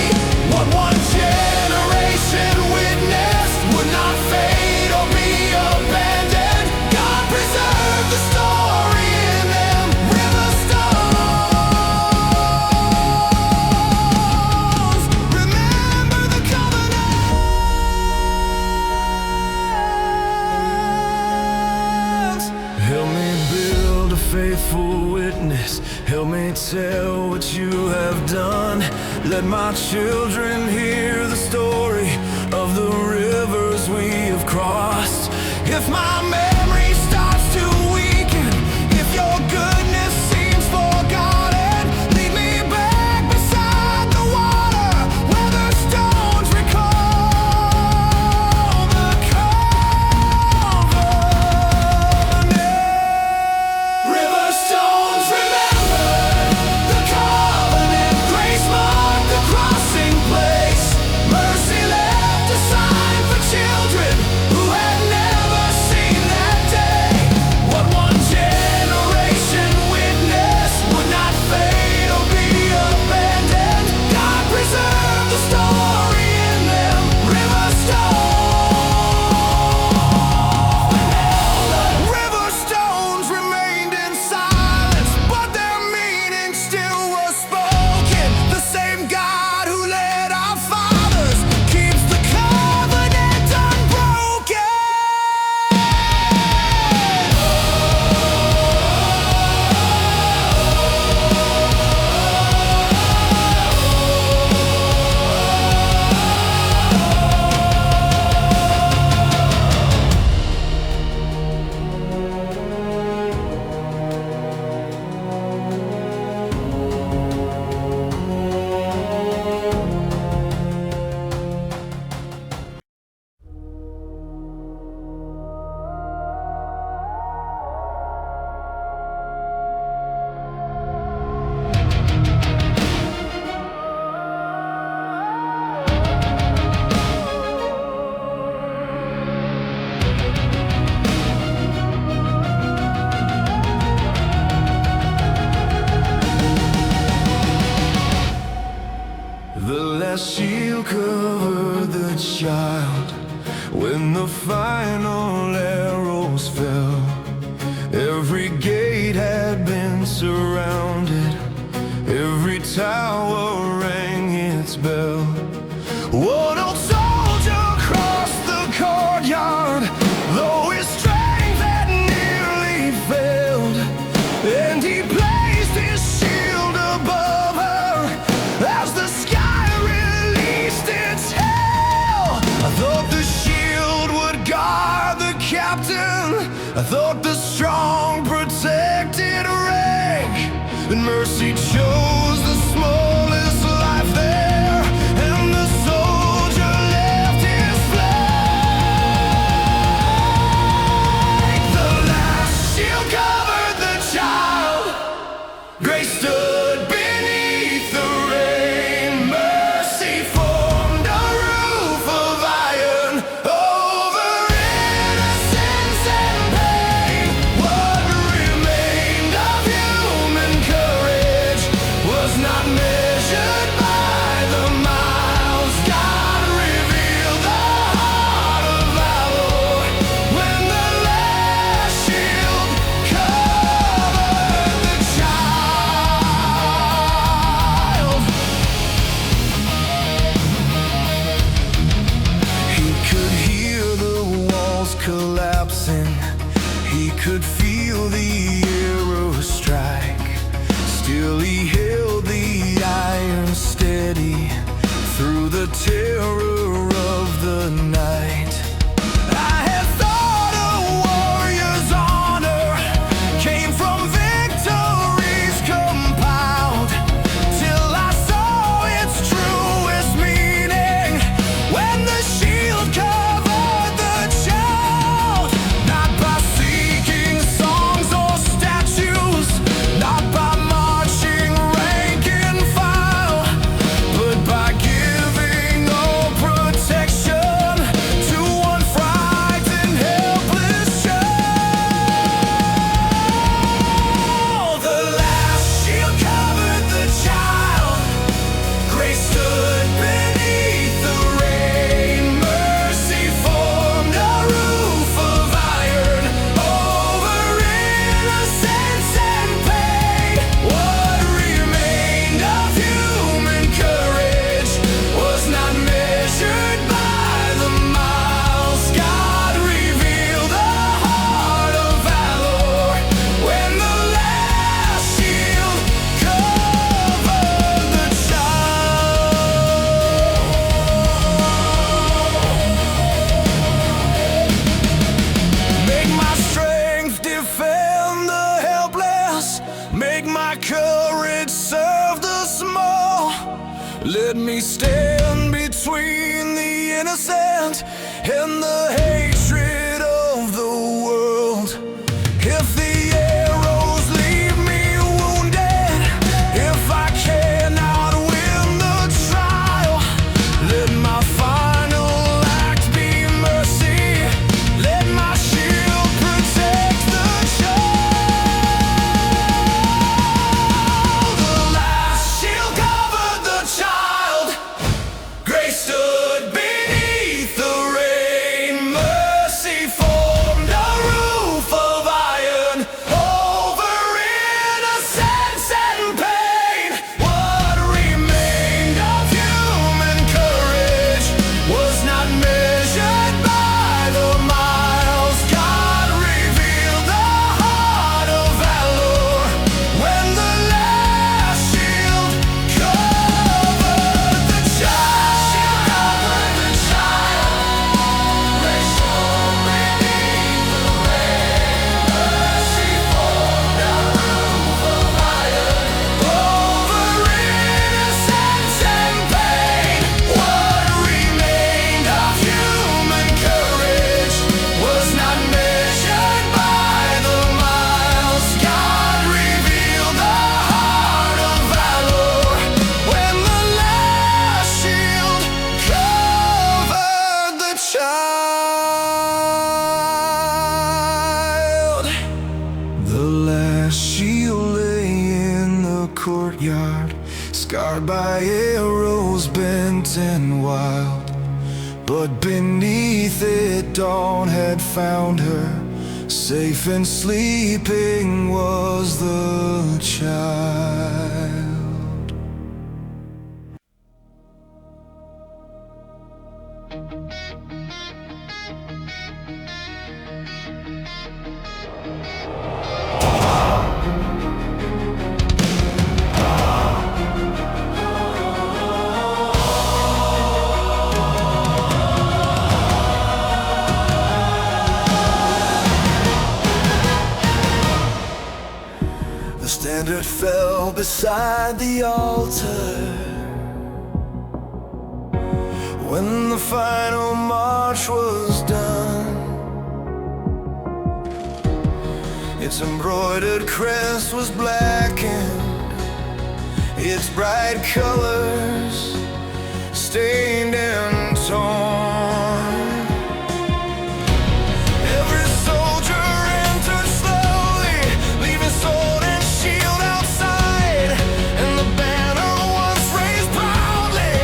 What one generation witnessed would not fade or be abandoned. God preserved the story in them. River stones, remember the covenant. Help me build a faithful witness. Help me tell what you have done. Let my children hear the story of the rivers we have crossed. If my memory starts to weaken, if your goodness seems forgotten, lead me back beside the water where the stones recall the covenant. River stones remember the covenant. Grace marked the crossing place. Mercy left a sign for children who had never seen that day. What one generation witnessed would not fade or be abandoned. God preserved the story in them. River stones. River stones remained in silence, but their meaning still was spoken. The same God who led our fathers keeps the covenant unbroken. The last shield covered the child when the final arrows fell. Every gate had been surrounded, every tower rang its bell. One old soldier crossed the courtyard, though his strength had nearly failed, and he placed his shield above her as the sky released its hail. I thought the shield would guard the captain, I thought the strong protected rank, and mercy chose the smallest life there, and the soldier left his flag. The last shield covered the child, grace stood He held the iron steady through the terror of the night. I had thought a warrior's honor came from victories compiled, till I saw its truest meaning when the shield covered the child. Not by seeking songs or statues, not by marching rank and file, but by giving all protection to one frightened, helpless child. The last shield covered the child. Grace stood beneath the rain. Mercy formed a roof of iron over innocence and pain. What remained of human courage was not measured by the miles. God revealed the heart of valor when the last shield covered the child. Make my strength defend the helpless. Make my courage serve the small. Let me stand between the innocent and the hatred of the world. If the arrows leave me wounded, if I cannot win the trial, let my final act be mercy. Let my shield protect the child. The last shield covered the child. Grace stood beneath the rain. Mercy formed a roof of iron over innocence and pain. What remained of human courage was not measured by the miles. God revealed the heart of valor when the last shield covered the child. Grace shone beneath the rain. Mercy formed a roof of iron over innocence and pain. What remained of human courage was not measured by the miles. God revealed the heart of valor when the last shield covered the child. The last shield lay in the courtyard, scarred by arrows bent and wild. But beneath it dawn had found her. Safe and sleeping was the child. The standard fell beside the altar when the final march was done. Its embroidered crest was blackened, its bright colors stained and torn. Every soldier entered slowly, leaving sword and shield outside, and the banner once raised proudly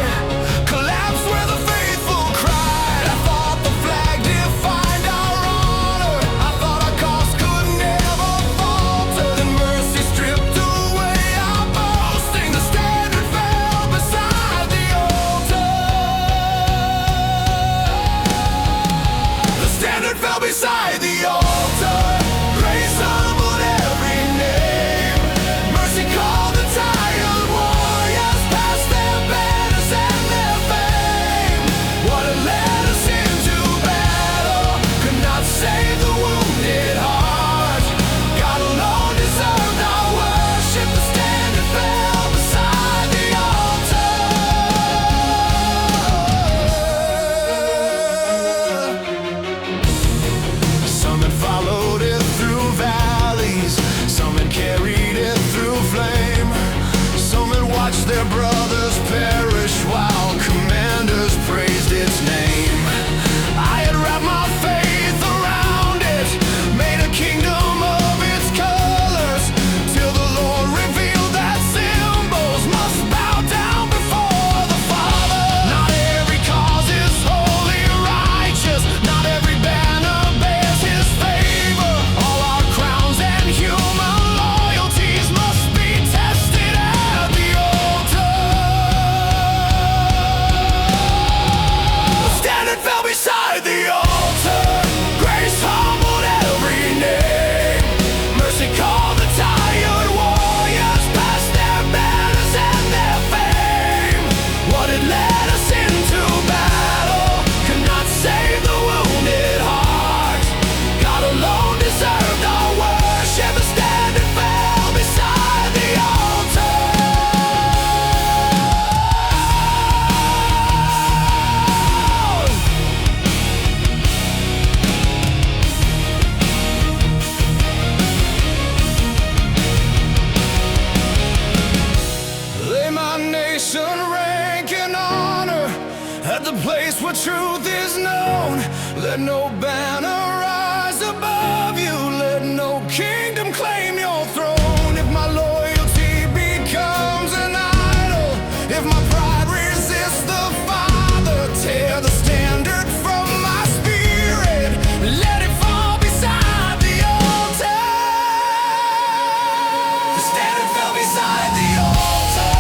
collapsed where the faithful cried. I thought the flag defined our honor, I thought our cause could never falter. Then mercy stripped away our boasting, the standard fell beside the altar. The last shield covered the child. Grace stood beneath the rain. Mercy formed a roof of iron over innocence and pain. What remained of human courage was not measured by the miles. God revealed the heart of valor when the last shield covered the child. The last shield covered the child. Grace stood beneath the rain. Mercy formed a roof of iron over innocence and pain. What remained of human courage was not measured by the miles. God revealed the heart of valor when the last shield covered the child. The last shield covered the child. reputation, rank, and honor, at the place where truth is known. Let no banner rise above you, let no kingdom claim your throne. If my loyalty becomes an idol, if my pride resists the Father, tear the standard from my spirit, let it fall beside the altar. The standard fell beside the altar.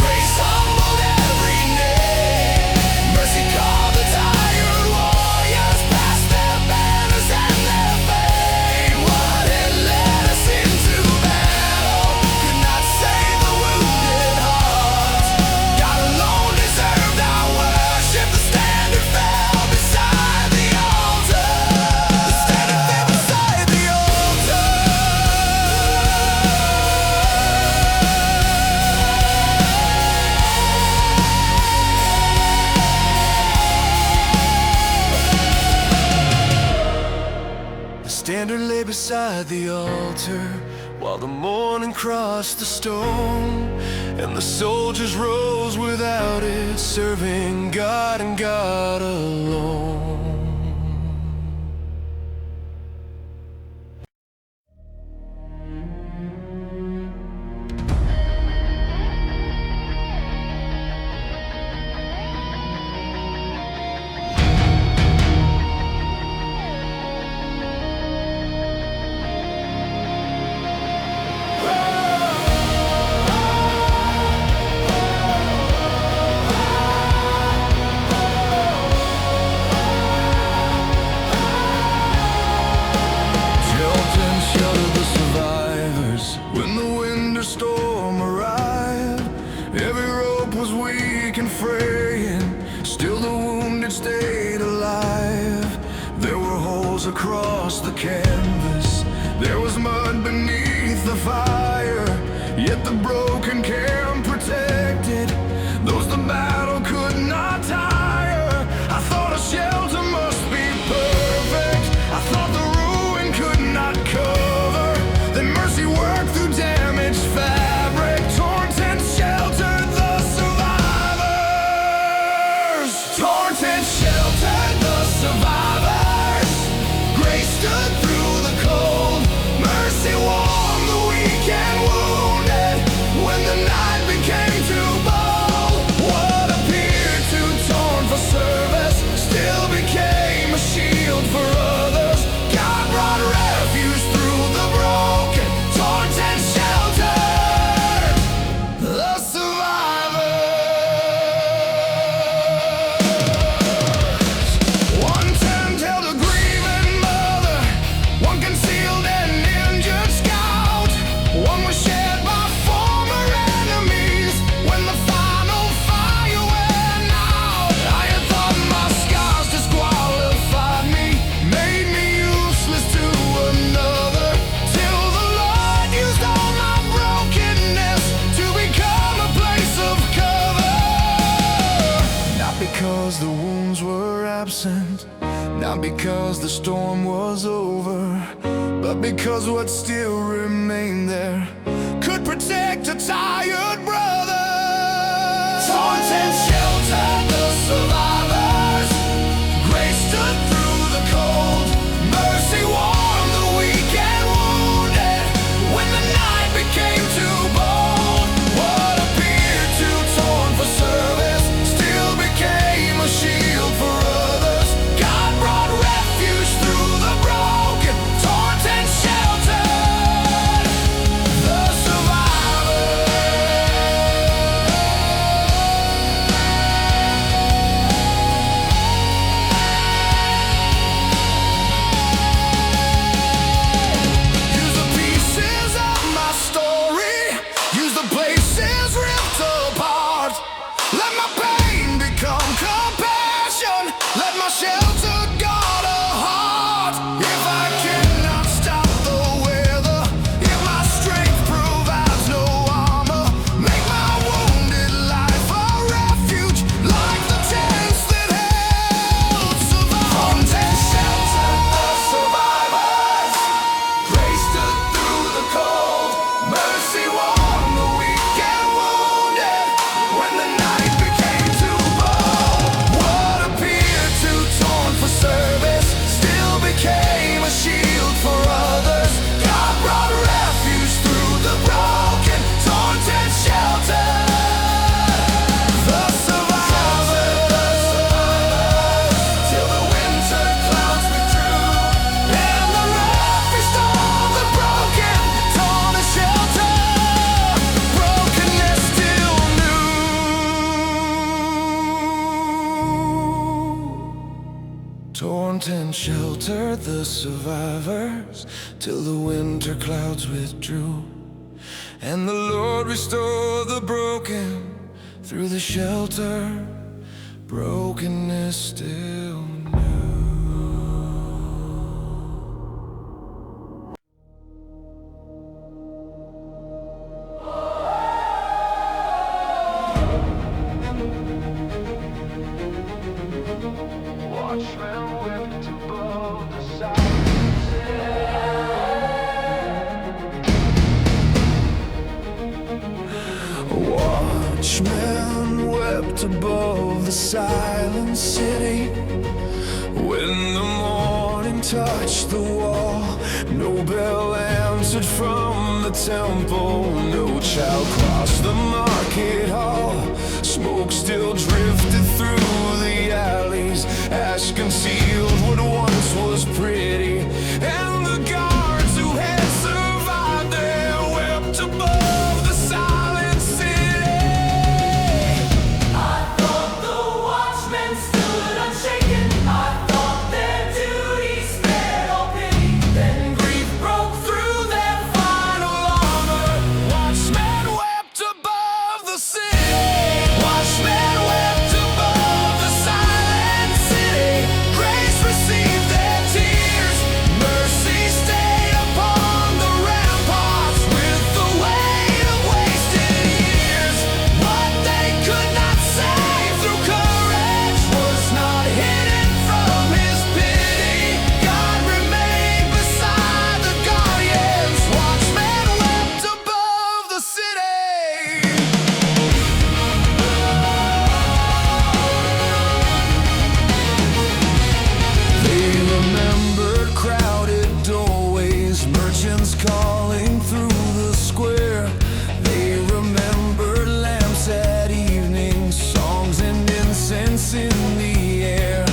Grace humbled every knee. Mercy called the tired warriors past their banners and their fame. What had led us into battle could not save the wounded hearts. God alone deserved our worship. The standard fell beside the altar. The standard fell beside the altar. The standard lay beside the altar while the morning crossed the stone, and the soldiers rose without it, serving God and God alone. Shelter the survivors when the winter storm arrived. Every rope was weak and fraying, still the wounded stayed alive. There were holes across the canvas, there was mud beneath the fire, yet the broken camp protected those the battle could not tire. I thought a shelter must be perfect, I thought the ruin could not cover, then mercy worked through damaged fabric. Torn tents sheltered the survivors. Torn tents sheltered the survivors. Grace stood through the cold. Mercy warmed the weak and wounded when the night became too bold. What appeared too torn for service still became a shield for others. God brought refuge through the broken. Torn tent sheltered the survivors. One tent held a grieving mother, one concealed an injured scout, one was shared by former enemies when the final fire went out. I had thought my scars disqualified me, made me useless to another, till the Lord used all my brokenness to become a place of cover. Not because the wounds were absent, not because the storm was over, but because what still remained there could protect a tired brother. Torn tents sheltered the survivors. Grace stood through the cold. Mercy warmed the weak and wounded when the night became too bold. What appeared too torn for service still became a shield for others. God brought refuge through the broken. Torn tent sheltered the survivors. mountain sheltered the survivors till the winter clouds withdrew. And the Lord restored the broken through the shelter, brokenness still new. Watchmen whipped above the silence. Watchmen wept above the silent city. When the morning touched the wall, no bell answered from the temple. No child crossed the market hall. Smoke still drifted through the alleys. Ash concealed what once was pretty. And the guards who had survived there wept above the silent city. I thought the watchmen stood unshaken. I thought their duty spared all pity. Then grief broke through their final armor. Watchmen wept above the city. Watchmen wept above the silent city. Grace received their tears. Mercy stayed upon the ramparts with the weight of wasted years. What they could not save through courage was not hidden from his pity. God remained beside the guardians. Watchmen wept above the city. They remembered crowded doorways, merchants calling through the square. They remembered lamps at evening, songs and incense in the air.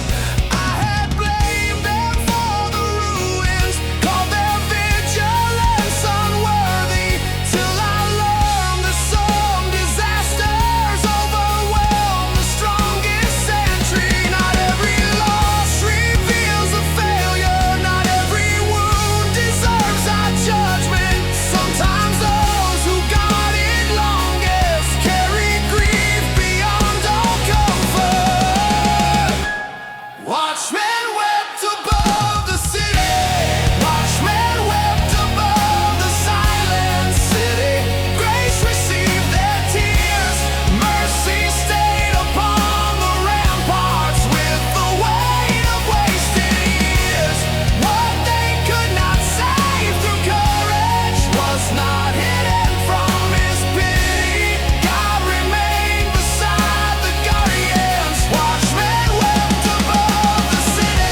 I had blamed them for the ruins, called their vigilance unworthy, till I learned that some disasters overwhelm the strongest sentry. Not every loss reveals a failure. Not every wound deserves our judgment. Sometimes those who got it longest carry grief beyond all comfort. Watchmen wept above the city. Watchmen wept above the silent city. Grace received their tears. Mercy stayed upon the ramparts with the weight of wasted years. What they could not save through courage was not hidden from his pity. God remained beside the guardians. Watchmen wept above the city.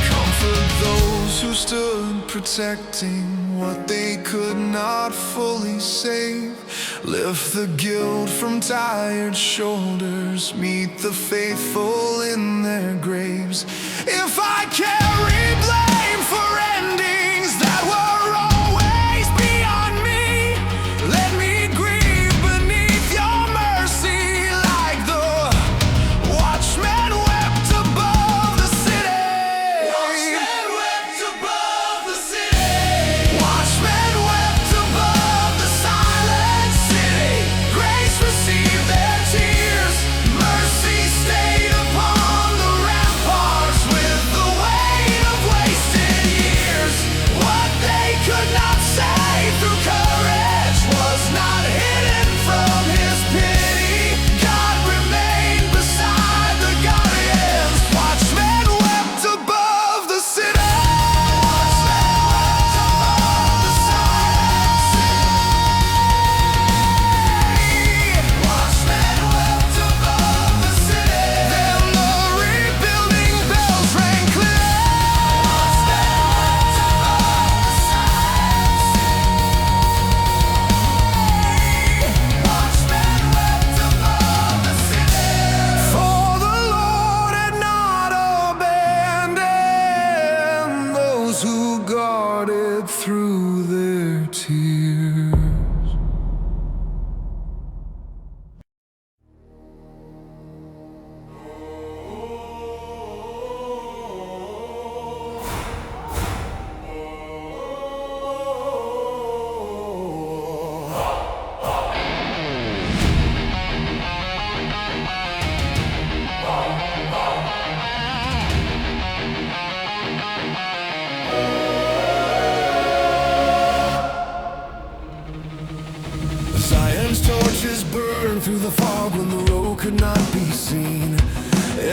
Comfort those who stood protecting what they could not fully save. Lift the guilt from tired shoulders. Meet the faithful in their graves. If I carry blame for endings that were always beyond me, let me grieve beneath your mercy like the watchmen wept above the city. Watchmen wept above the city. Watchmen wept above the silent city. Grace received their tears. Mercy stayed upon the ramparts with the weight of wasted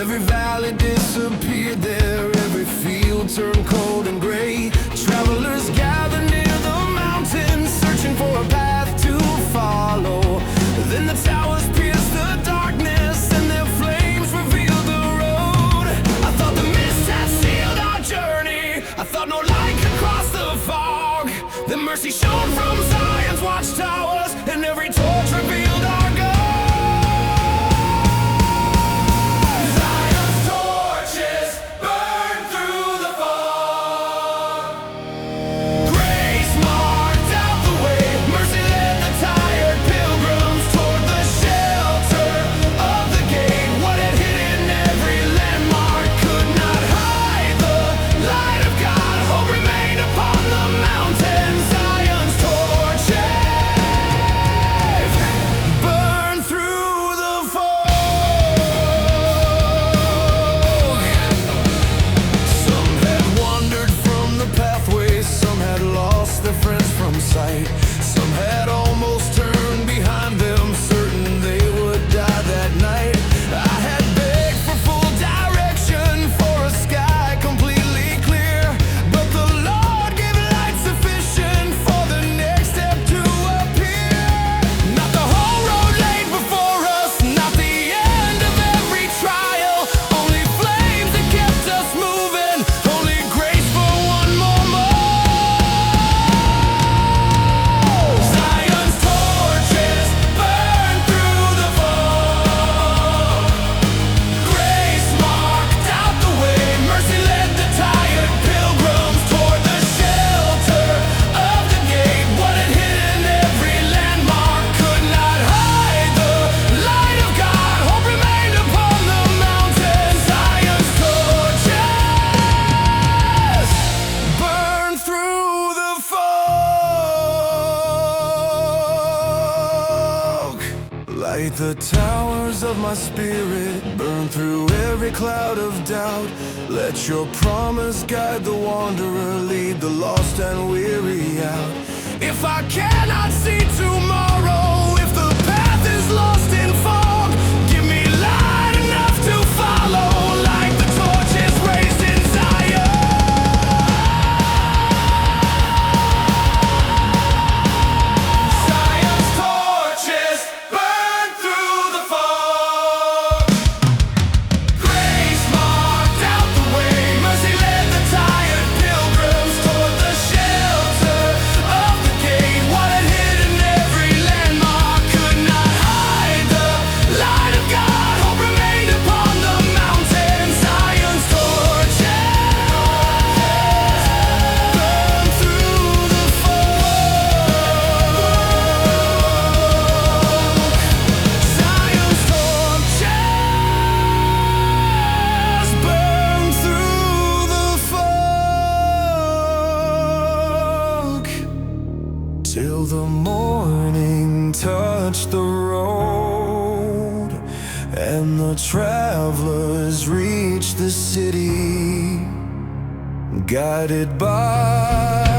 Every valley disappeared there, every field turned cold and gray. Travelers gathered near the mountains, searching for a path to follow. Then the towers pierced the darkness, and their flames revealed the road. I thought the mist had sealed our journey, I thought no light could cross the fog. Then mercy shone from Zion's watchtowers, and every torch revealed our God. Some had almost turned behind them, certain they would die that night. I had begged for full direction, for a sky completely clear, but the Lord gave light sufficient for the next step to appear. Not the whole road laid before us, not the end of every trial, only flames that kept us moving, only grace for one more month. Light the towers of my spirit, burn through every cloud of doubt. Let your promise guide the wanderer, lead the lost and weary out. If I cannot see tomorrow, if the path is lost in fog, give me light enough to follow, like the torches raised in Zion. Zion's torches burn through the fog. Grace marked out the way, mercy led the tired pilgrims toward the shelter of the gate. What had hidden every landmark could not hide the light of God. Hope remained upon the mountain. Zion's torches burn through the fog. Zion's torches burn through the fog, till the morning touched the road, and the travelers reached the city, guided by